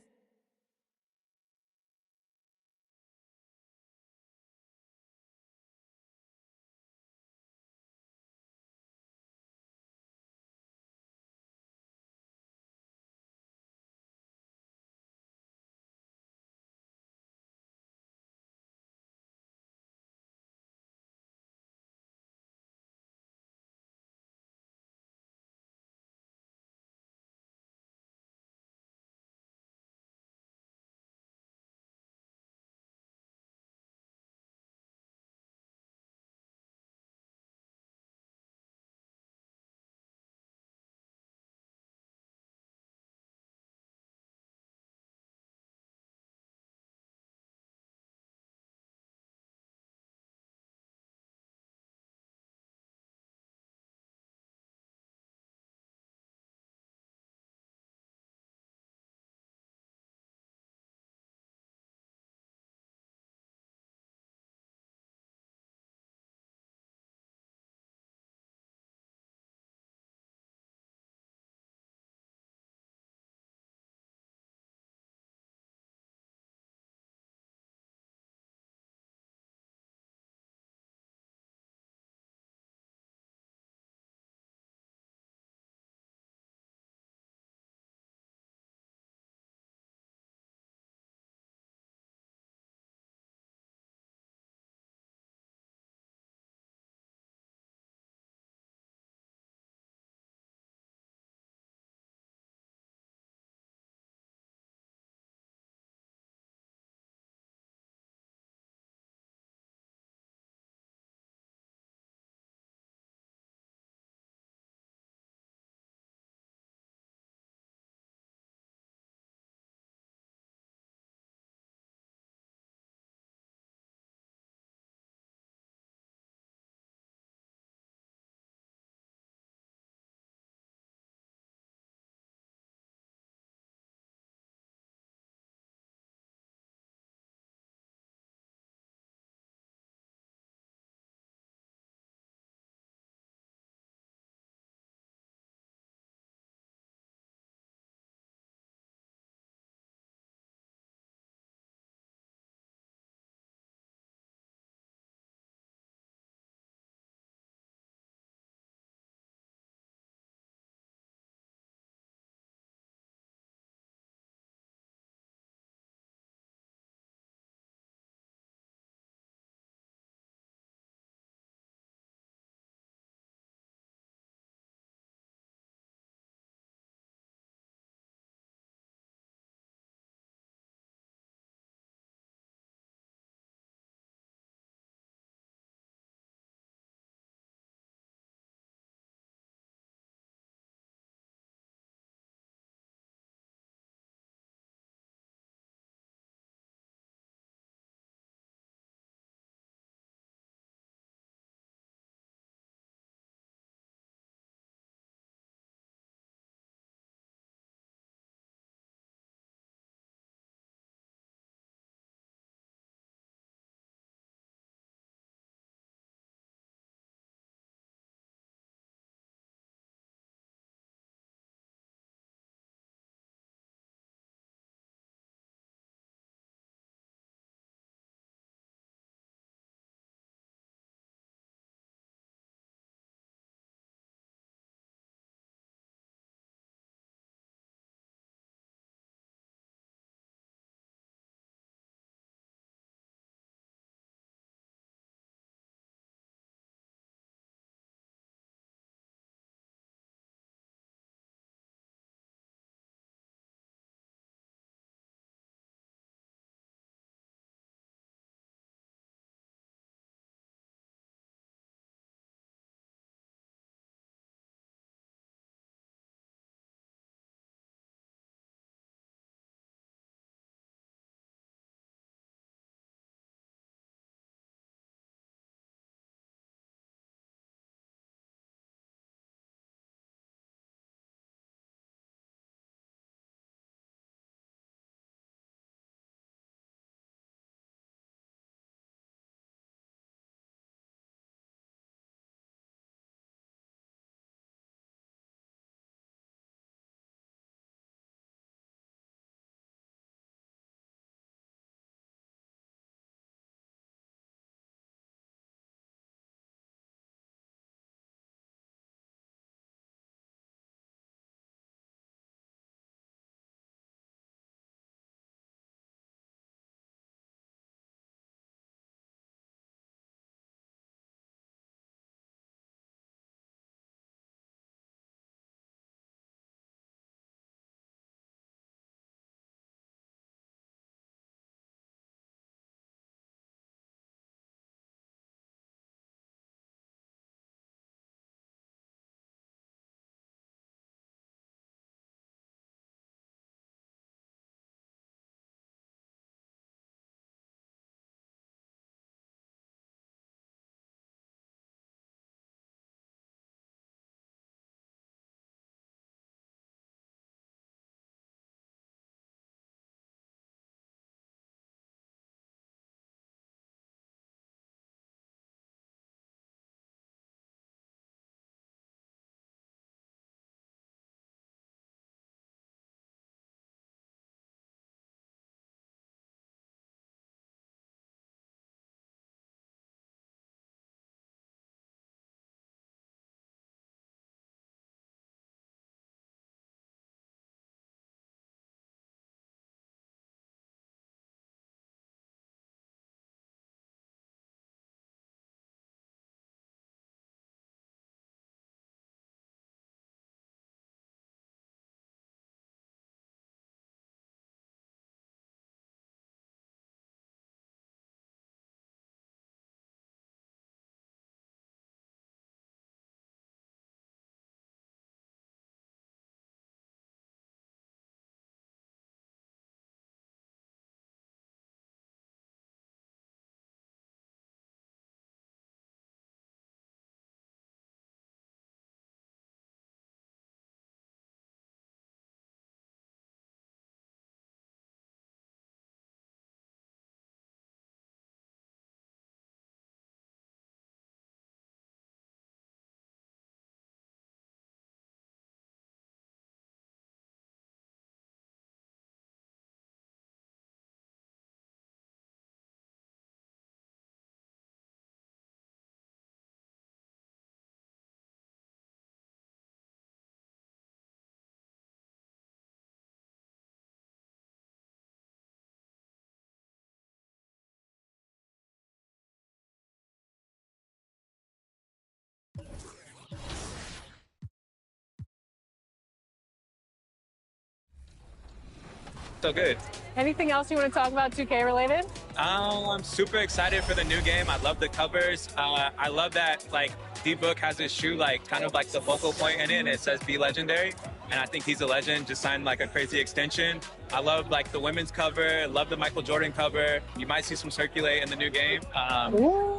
So good. Anything else you want to talk about 2K related? I'm super excited for the new game. I love the covers. I love that like D-Book has his shoe like kind of like the focal point in it, and it says "Be Legendary." And I think he's a legend. Just signed like a crazy extension. I love like the women's cover. Love the Michael Jordan cover. You might see some circulate in the new game.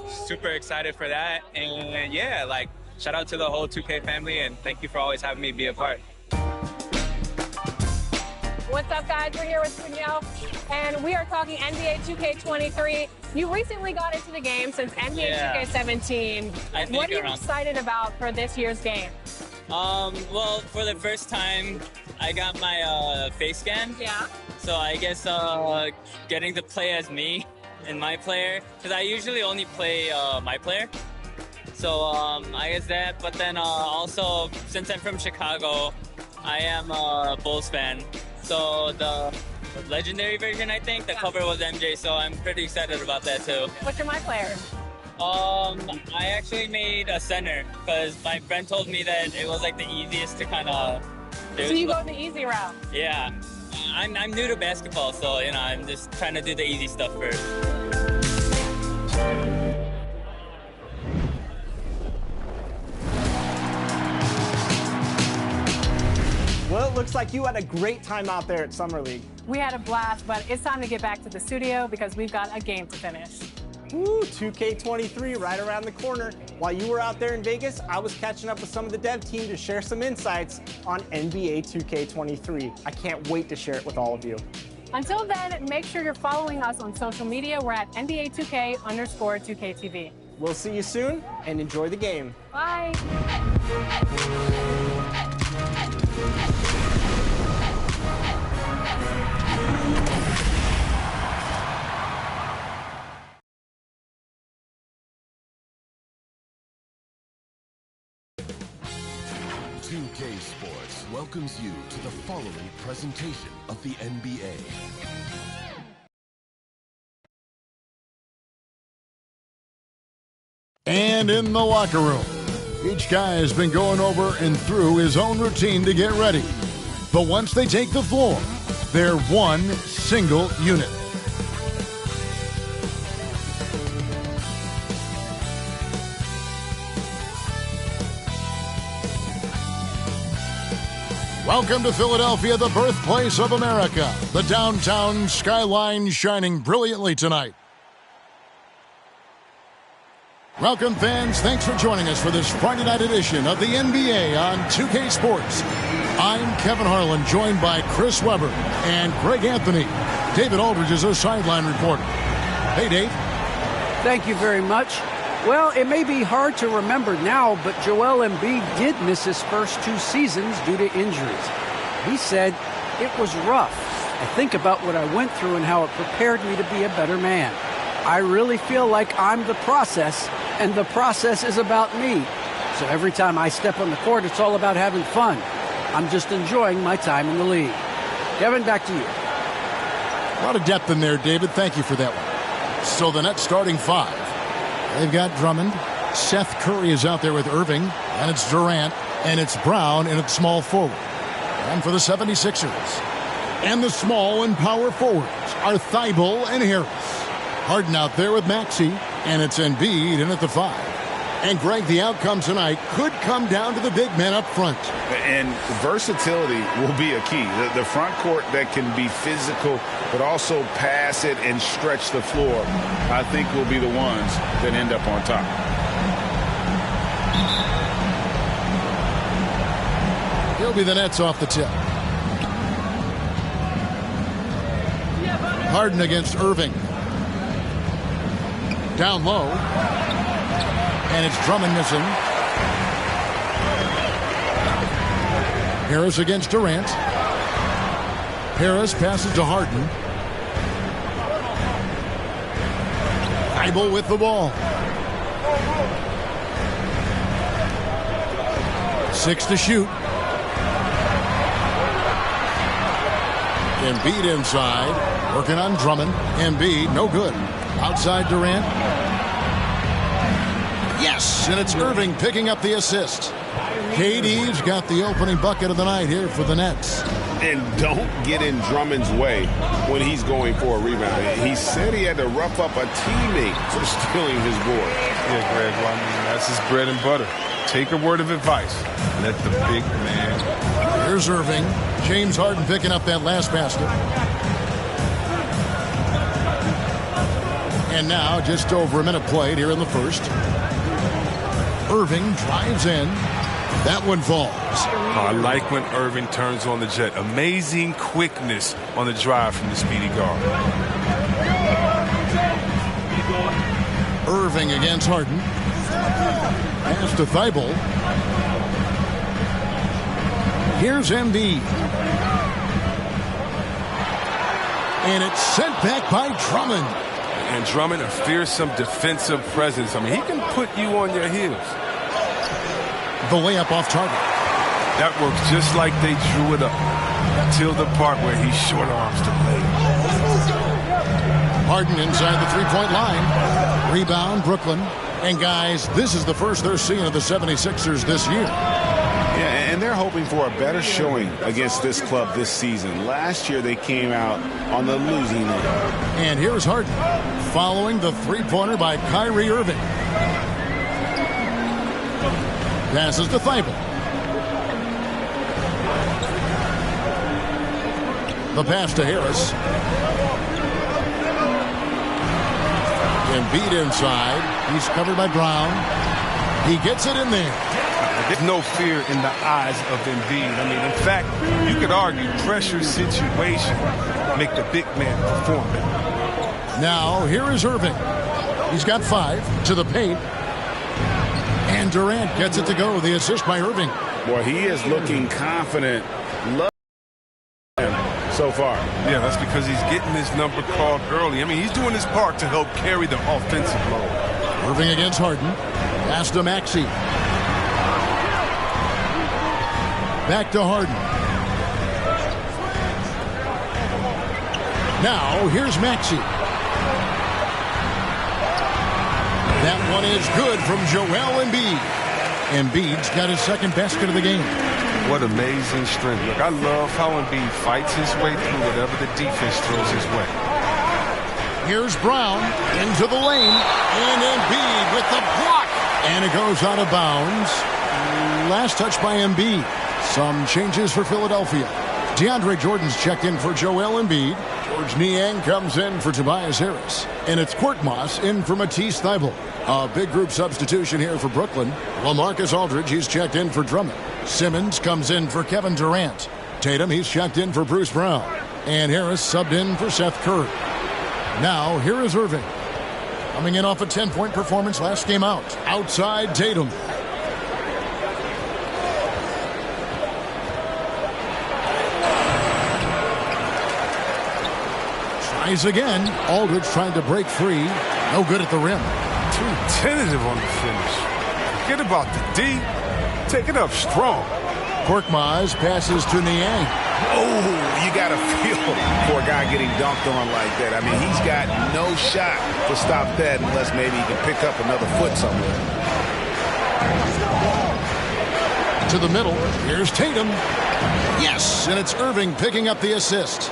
Super excited for that. And yeah, like shout out to the whole 2K family, and thank you for always having me be a part. What's up, guys? We're here with Cunio, and we are talking NBA 2K23. You recently got into the game since NBA 2K17. What are you excited about for this year's game? Well, for the first time, I got my face scan. Yeah. So I guess getting to play as me and my player, because I usually only play my player. So I guess that, but then also, since I'm from Chicago, I am a Bulls fan. So the legendary version, I think, the cover was MJ, so I'm pretty excited about that too. What's your my player? I actually made a center because my friend told me that it was like the easiest to kind of do. So you go the easy route? Yeah. I'm new to basketball, so you know, I'm just trying to do the easy stuff first. Well, it looks like you had a great time out there at Summer League. We had a blast, but it's time to get back to the studio because we've got a game to finish. Woo, 2K23 right around the corner. While you were out there in Vegas, I was catching up with some of the dev team to share some insights on NBA 2K23. I can't wait to share it with all of you. Until then, make sure you're following us on social media. We're at NBA 2K_2KTV. We'll see you soon, and enjoy the game. Bye. 2K Sports welcomes you to the following presentation of the NBA. And in the locker room, each guy has been going over and through his own routine to get ready. But once they take the floor, they're one single unit. Welcome to Philadelphia, the birthplace of America. The downtown skyline shining brilliantly tonight. Welcome, fans. Thanks for joining us for this Friday night edition of the NBA on 2K Sports. I'm Kevin Harlan, joined by Chris Webber and Greg Anthony. David Aldridge is our sideline reporter. Hey, Dave. Thank you very much. Well, it may be hard to remember now, but Joel Embiid did miss his first 2 seasons due to injuries. He said, "It was rough. I think about what I went through and how it prepared me to be a better man. I really feel like I'm the process, and the process is about me. So every time I step on the court, it's all about having fun. I'm just enjoying my time in the league." Kevin, back to you. A lot of depth in there, David. Thank you for that one. So the Nets starting 5. They've got Drummond. Seth Curry is out there with Irving. And it's Durant. And it's Brown. And it's small forward. And for the 76ers. And the small and power forwards are Thibault and Harris. Harden out there with Maxey. And it's Embiid in at the 5. And Greg, the outcome tonight could come down to the big men up front. And versatility will be a key. The front court that can be physical, but also pass it and stretch the floor, I think will be the ones that end up on top. He'll be the Nets off the tip. Harden against Irving. Down low. And it's Drummond missing. Harris against Durant. Harris passes to Harden. Thibault with the ball. 6 to shoot. Embiid inside. Working on Drummond. Embiid, no good. Outside Durant. Yes, and it's Irving picking up the assist. KD's got the opening bucket of the night here for the Nets. And don't get in Drummond's way when he's going for a rebound. He said he had to rough up a teammate for stealing his board. Yeah, Greg, well, I mean, that's his bread and butter. Take a word of advice. Let the big man. Here's Irving. James Harden picking up that last basket. And now just over a minute played here in the first. Irving drives in. That one falls. I like when Irving turns on the jet. Amazing quickness on the drive from the speedy guard. Irving against Harden. Pass to Thibault. Here's Embiid. And it's sent back by Drummond. And Drummond, a fearsome defensive presence. I mean, he can put you on your heels. The layup off target. That works just like they drew it up. Till the part where he short arms the play. Harden inside the three-point line. Rebound, Brooklyn. And guys, this is the first they're seeing of the 76ers this year. Yeah, and they're hoping for a better showing against this club this season. Last year they came out on the losing end. And here's Harden following the three-pointer by Kyrie Irving. Passes to Thibault. The pass to Harris. Embiid inside. He's covered by Brown. He gets it in there. There's no fear in the eyes of Embiid. I mean, in fact, you could argue pressure situation make the big man perform it. Now, here is Irving. He's got 5 to the paint. And Durant gets it to go. The assist by Irving. Boy, he is looking confident. Love him so far. Yeah, that's because he's getting his number called early. I mean, he's doing his part to help carry the offensive load. Irving against Harden. Pass to Maxey. Back to Harden. Now, here's Maxey. That one is good from Joel Embiid. Embiid's got his second basket of the game. What amazing strength. Look, I love how Embiid fights his way through whatever the defense throws his way. Here's Brown into the lane. And Embiid with the block. And it goes out of bounds. Last touch by Embiid. Some changes for Philadelphia. DeAndre Jordan's checked in for Joel Embiid. George Niang comes in for Tobias Harris. And it's Korkmaz in for Matisse Thybulle. A big group substitution here for Brooklyn. LaMarcus Aldridge, he's checked in for Drummond. Simmons comes in for Kevin Durant. Tatum, he's checked in for Bruce Brown. And Harris subbed in for Seth Curry. Now, here is Irving. Coming in off a 10-point performance last game out. Outside Tatum. Tries again. Aldridge trying to break free. No good at the rim. Too tentative on the finish. Forget about the D. Take it up strong. Korkmaz passes to Niang. Oh, you got to feel for a guy getting dunked on like that. I mean, he's got no shot to stop that unless maybe he can pick up another foot somewhere. To the middle. Here's Tatum. Yes, and it's Irving picking up the assist.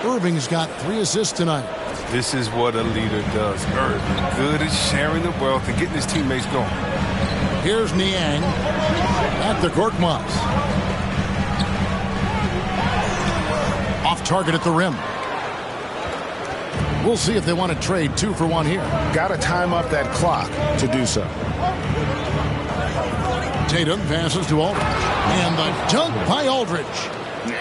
Irving's got 3 assists tonight. This is what a leader does. Irving, good at sharing the wealth and getting his teammates going. Here's Niang. At the Korkmaz. Off target at the rim. We'll see if they want to trade 2 for 1 here. Got to time up that clock to do so. Tatum passes to Aldridge. And the dunk by Aldridge.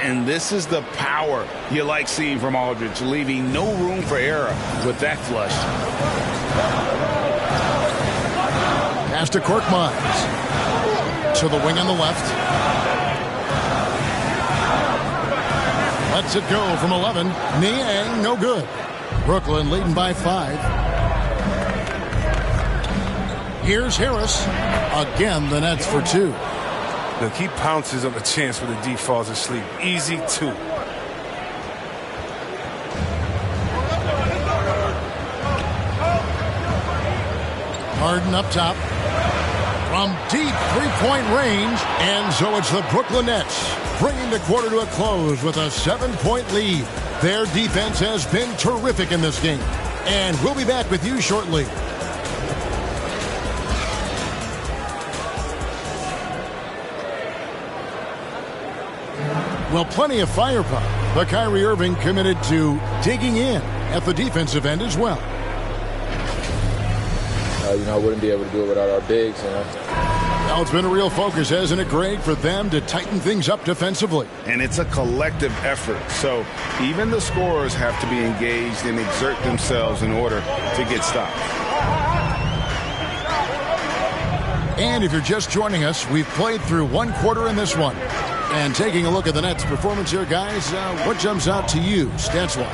And this is the power you like seeing from Aldridge, leaving no room for error with that flush. Pass to Korkmaz. To the wing on the left. Lets it go from 11. Niang, no good. Brooklyn leading by 5. Here's Harris. Again, the Nets for 2. Look, he pounces on the chance when the D falls asleep. Easy 2. Harden up top. From deep 3-point range. And so it's the Brooklyn Nets bringing the quarter to a close with a 7-point lead. Their defense has been terrific in this game. And we'll be back with you shortly. Well, plenty of firepower, but Kyrie Irving committed to digging in at the defensive end as well. I wouldn't be able to do it without our bigs, Now it's been a real focus, hasn't it, Greg, for them to tighten things up defensively? And it's a collective effort. So even the scorers have to be engaged and exert themselves in order to get stops. And if you're just joining us, we've played through one quarter in this one. And taking a look at the Nets' performance here, guys, what jumps out to you, stats-wise?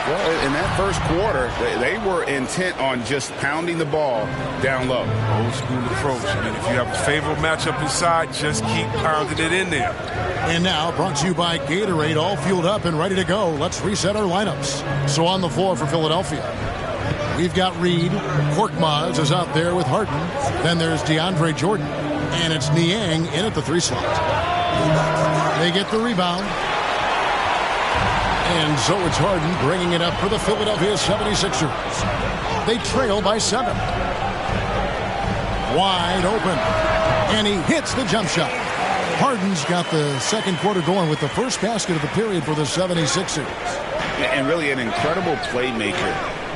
Well, in that first quarter, they were intent on just pounding the ball down low. Old school approach. I mean, if you have a favorable matchup inside, just keep pounding it in there. And now, brought to you by Gatorade, all fueled up and ready to go. Let's reset our lineups. So on the floor for Philadelphia, we've got Reed. Korkmaz is out there with Harden. Then there's DeAndre Jordan. And it's Niang in at the 3 slot. They get the rebound. And so it's Harden bringing it up for the Philadelphia 76ers. They trail by 7. Wide open. And he hits the jump shot. Harden's got the second quarter going with the first basket of the period for the 76ers. And really an incredible playmaker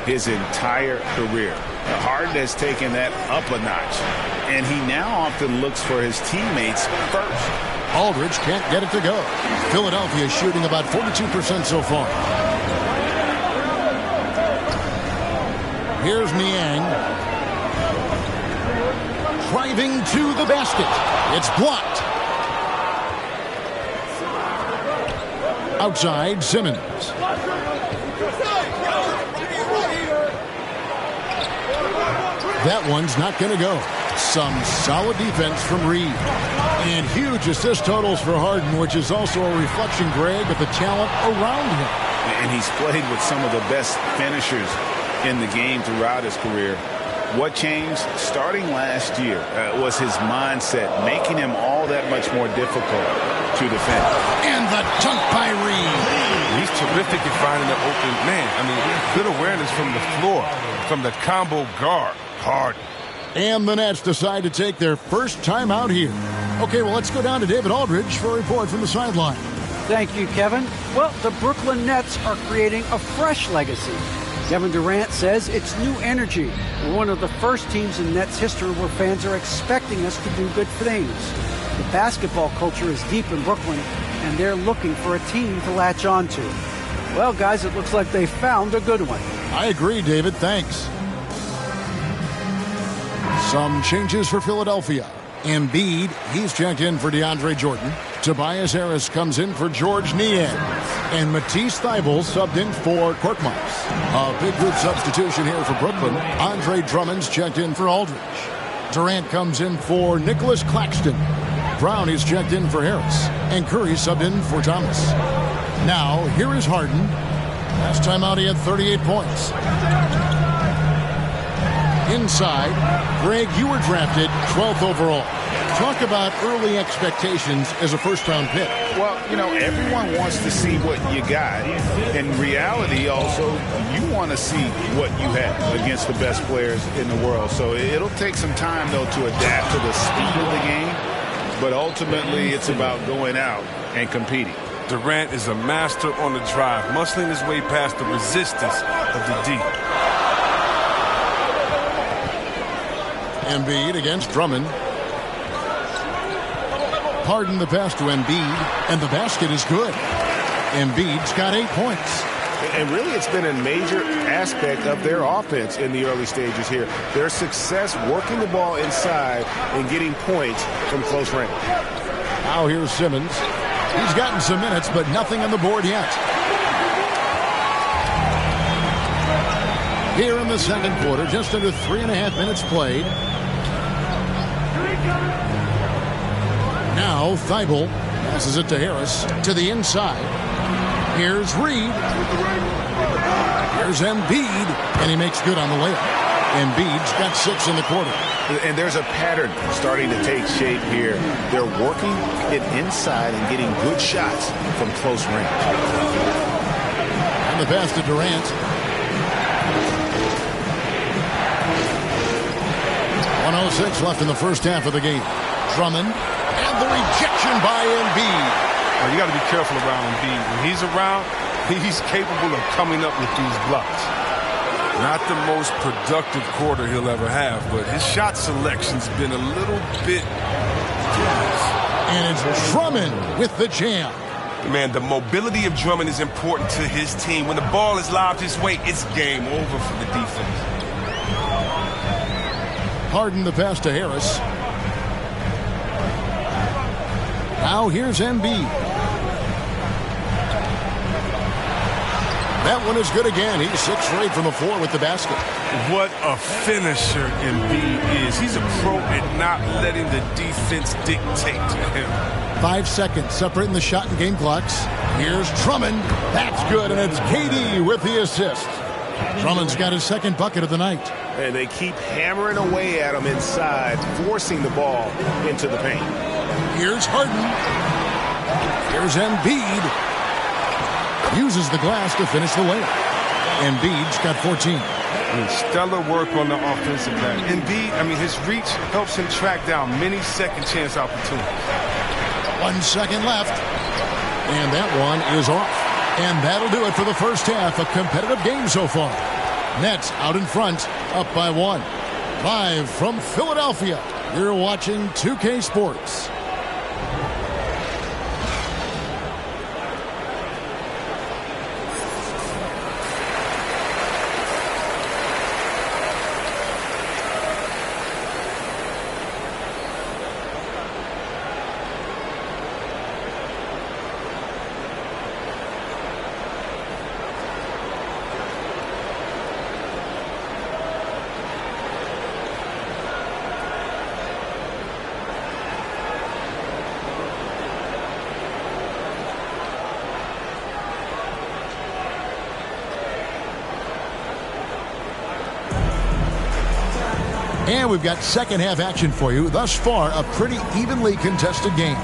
his entire career. Harden has taken that up a notch. And he now often looks for his teammates first. Aldridge can't get it to go. Philadelphia shooting about 42% so far. Here's Niang. Driving to the basket. It's blocked. Outside, Simmons. That one's not going to go. Some solid defense from Reed. And huge assist totals for Harden, which is also a reflection, Greg, of the talent around him. And he's played with some of the best finishers in the game throughout his career. What changed starting last year was his mindset, making him all that much more difficult to defend. And the dunk by Reed. He's terrific at finding the open man. I mean, good awareness from the floor, from the combo guard. Harden. And the Nets decide to take their first time out here. Okay, well, let's go down to David Aldridge for a report from the sideline. Thank you, Kevin. Well, the Brooklyn Nets are creating a fresh legacy. Kevin Durant says it's new energy. We're one of the first teams in Nets history where fans are expecting us to do good things. The basketball culture is deep in Brooklyn, and they're looking for a team to latch on to. Well, guys, it looks like they found a good one. I agree, David. Thanks. Some changes for Philadelphia. Embiid, he's checked in for DeAndre Jordan. Tobias Harris comes in for George Niang. And Matisse Thybulle subbed in for Korkmaz. A big group substitution here for Brooklyn. Andre Drummond's checked in for Aldridge. Durant comes in for Nicholas Claxton. Brown is checked in for Harris. And Curry subbed in for Thomas. Now, here is Harden. Last time out, he had 38 points. Inside, Greg, you were drafted 12th overall. Talk about early expectations as a first-round pick. Well, everyone wants to see what you got. In reality, also, you want to see what you have against the best players in the world. So it'll take some time, though, to adapt to the speed of the game. But ultimately, it's about going out and competing. Durant is a master on the drive, muscling his way past the resistance of the D. Embiid against Drummond. Harden the pass to Embiid, and the basket is good. Embiid's got 8 points. And really, it's been a major aspect of their offense in the early stages here. Their success working the ball inside and getting points from close range. Now here's Simmons. He's gotten some minutes, but nothing on the board yet. Here in the second quarter, just under 3.5 minutes played. Now Thybulle passes it to Harris to the inside. Here's Reed. Here's Embiid, and he makes good on the layup. Embiid's got 6 in the quarter. And there's a pattern starting to take shape here. They're working it inside and getting good shots from close range. And the pass to Durant. 1:06 left in the first half of the game. Drummond, and the rejection by Embiid. You got to be careful around Embiid. When he's around, he's capable of coming up with these blocks. Not the most productive quarter he'll ever have, but his shot selection's been a little bit... And it's Drummond with the jam. Man, the mobility of Drummond is important to his team. When the ball is lobbed his way, it's game over for the defense. Harden the pass to Harris. Now here's Embiid. That one is good again. He's 6 for 8 from the floor with the basket. What a finisher Embiid is. He's a pro at not letting the defense dictate to him. 5 seconds separating the shot and game clocks. Here's Drummond. That's good, and it's KD with the assist. Drummond's got his second bucket of the night. And they keep hammering away at him inside, forcing the ball into the paint. Here's Harden. Here's Embiid. Uses the glass to finish the layup. Embiid's got 14. Stellar work on the offensive end. Embiid, his reach helps him track down many second chance opportunities. 1 second left. And that one is off. And that'll do it for the first half. A competitive game so far. Nets out in front, up by 1. Live from Philadelphia, you're watching 2K Sports. And we've got second half action for you. Thus far, a pretty evenly contested game.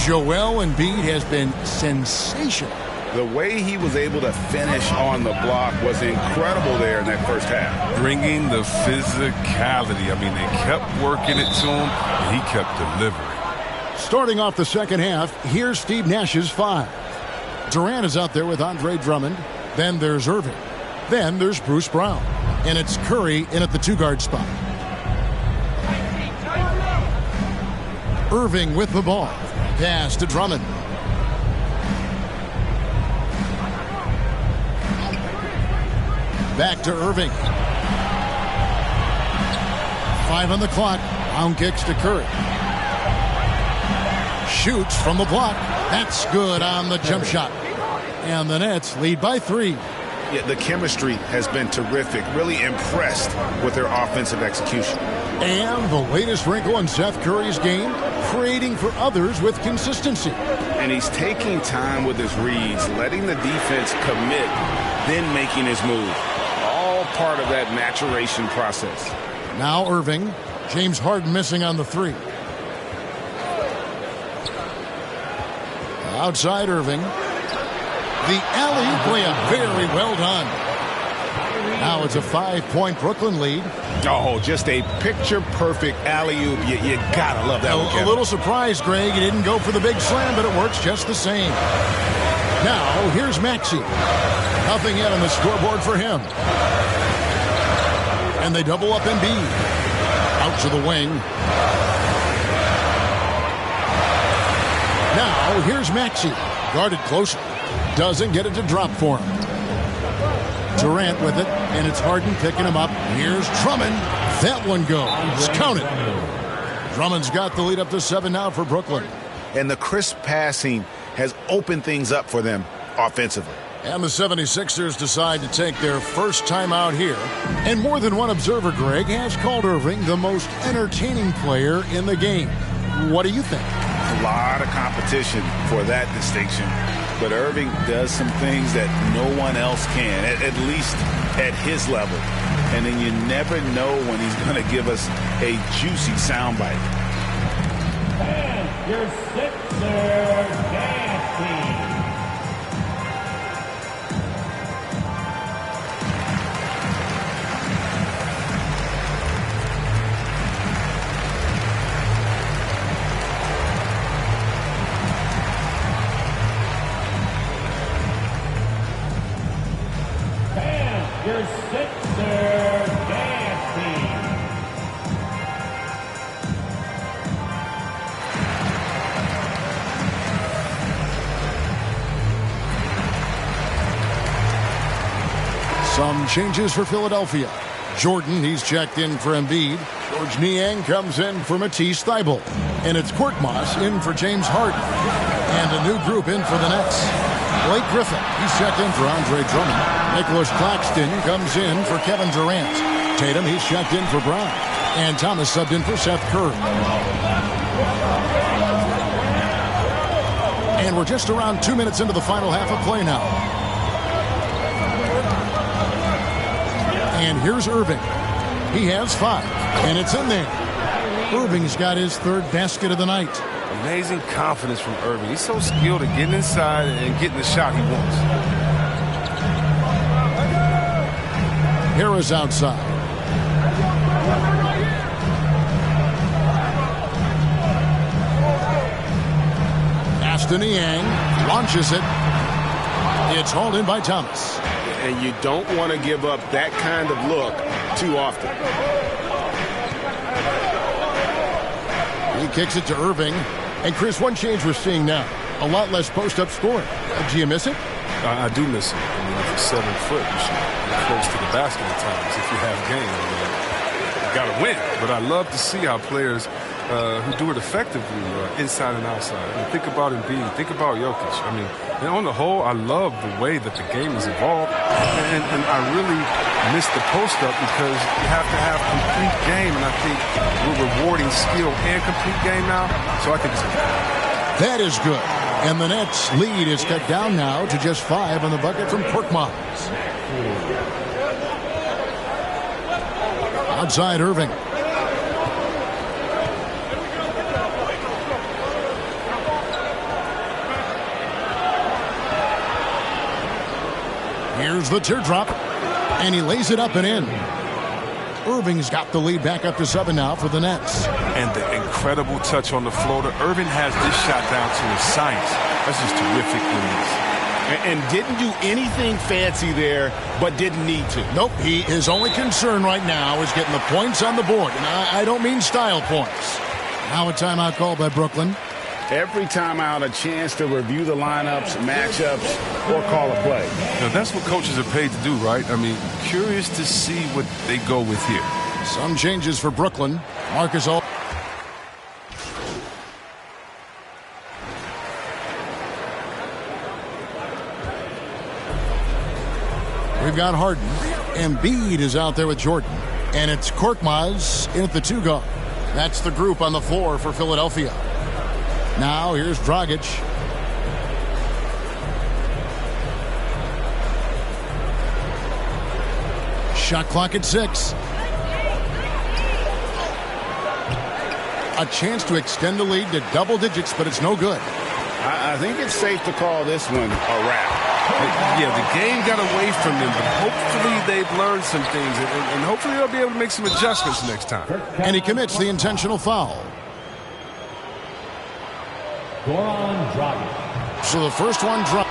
Joel Embiid has been sensational. The way he was able to finish on the block was incredible there in that first half. Bringing the physicality. They kept working it to him, and he kept delivering. Starting off the second half, here's Steve Nash's 5. Durant is out there with Andre Drummond. Then there's Irving. Then there's Bruce Brown. And it's Curry in at the 2-guard spot. Irving with the ball. Pass to Drummond. Back to Irving. 5 on the clock. Brown kicks to Curry. Shoots from the block. That's good on the jump shot. And the Nets lead by 3. Yeah, the chemistry has been terrific. Really impressed with their offensive execution. And the latest wrinkle in Seth Curry's game, creating for others with consistency. And he's taking time with his reads, letting the defense commit, then making his move. All part of that maturation process. Now Irving. James Harden missing on the 3. Outside Irving. The alley-oop layup, very well done. Now it's a 5-point Brooklyn lead. Oh, just a picture-perfect alley-oop. You gotta love that one, Kevin. A little surprised, Greg. He didn't go for the big slam, but it works just the same. Now, here's Maxey. Nothing yet on the scoreboard for him. And they double up Embiid. Out to the wing. Now, here's Maxey. Guarded closer. Doesn't get it to drop for him. Durant with it, and it's Harden picking him up. Here's Drummond. That one goes. Count it. Drummond's got the lead up to 7 now for Brooklyn. And the crisp passing has opened things up for them offensively. And the 76ers decide to take their first time out here. And more than one observer, Greg, has called Irving the most entertaining player in the game. What do you think? A lot of competition for that distinction. But Irving does some things that no one else can, at least at his level. and then you never know when he's going to give us a juicy soundbite. And your Sixer, Nasty. Your Sixer, Nasty. Some changes for Philadelphia. Jordan, he's checked in for Embiid. Georges Niang comes in for Matisse Thybulle. And it's Korkmaz in for James Harden. And a new group in for the Nets. Blake Griffin, he's checked in for Andre Drummond. Nicholas Claxton comes in for Kevin Durant. Tatum, he's checked in for Brown. And Thomas subbed in for Seth Curry. And we're just around 2 minutes into the final half of play now. And here's Irving. He has 5, and it's in there. Irving's got his 3rd basket of the night. Amazing confidence from Irving. He's so skilled at getting inside and getting the shot he wants. Harris outside. Ashton Niang launches it. It's hauled in by Thomas. And you don't want to give up that kind of look too often. He kicks it to Irving. And Chris, one change we're seeing now, a lot less post-up scoring. Do you miss it? I do miss it. I mean, if you're 7 foot, you should be close to the basket at times if you have game. I mean, you got to win. But I love to see how players who do it effectively inside and outside. I mean, think about Embiid. Think about Jokic. I mean, and on the whole, I love the way that the game has evolved. And I really miss the post-up because you have to have complete game. And I think we're rewarding skill and complete game now. So I think it's good. That is good. And the Nets' lead is cut down now to just 5 on the bucket from Korkmaz. Outside Irving. Here's the teardrop, and he lays it up and in. Irving's got the lead back up to 7 now for the Nets. And the incredible touch on the floater. Irving has this shot down to a science. That's just terrific release. And didn't do anything fancy there, but didn't need to. Nope. His only concern right now is getting the points on the board. And I don't mean style points. Now a timeout call by Brooklyn. Every timeout, a chance to review the lineups, matchups, or call a play. Now, that's what coaches are paid to do, right? I mean, curious to see what they go with here. Some changes for Brooklyn. Marcus Aldridge. We've got Harden. Embiid is out there with Jordan. And it's Korkmaz in at the 2 guard. That's the group on the floor for Philadelphia. Now here's Dragic. Shot clock at 6. A chance to extend the lead to double digits, but it's no good. I think it's safe to call this one a wrap. Yeah, the game got away from them, but hopefully they've learned some things, and hopefully they'll be able to make some adjustments next time. And he commits the intentional foul. Goran Dragic. So the first one dropped.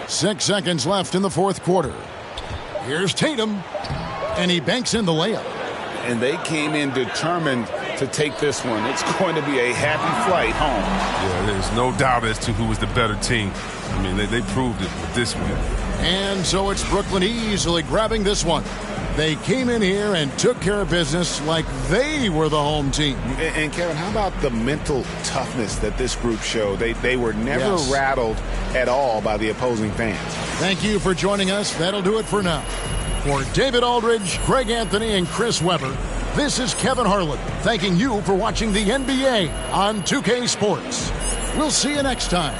Six seconds left in the fourth quarter. Here's Tatum, and he banks in the layup. And they came in determined to take this one. It's going to be a happy flight home. Yeah, there's no doubt as to who was the better team. I mean, they proved it with this one. And so it's Brooklyn easily grabbing this one. They came in here and took care of business like they were the home team. And Kevin, how about the mental toughness that this group showed? They were never rattled at all by the opposing fans. Thank you for joining us. That'll do it for now. For David Aldridge, Greg Anthony, and Chris Webber, this is Kevin Harlan thanking you for watching the NBA on 2K Sports. We'll see you next time.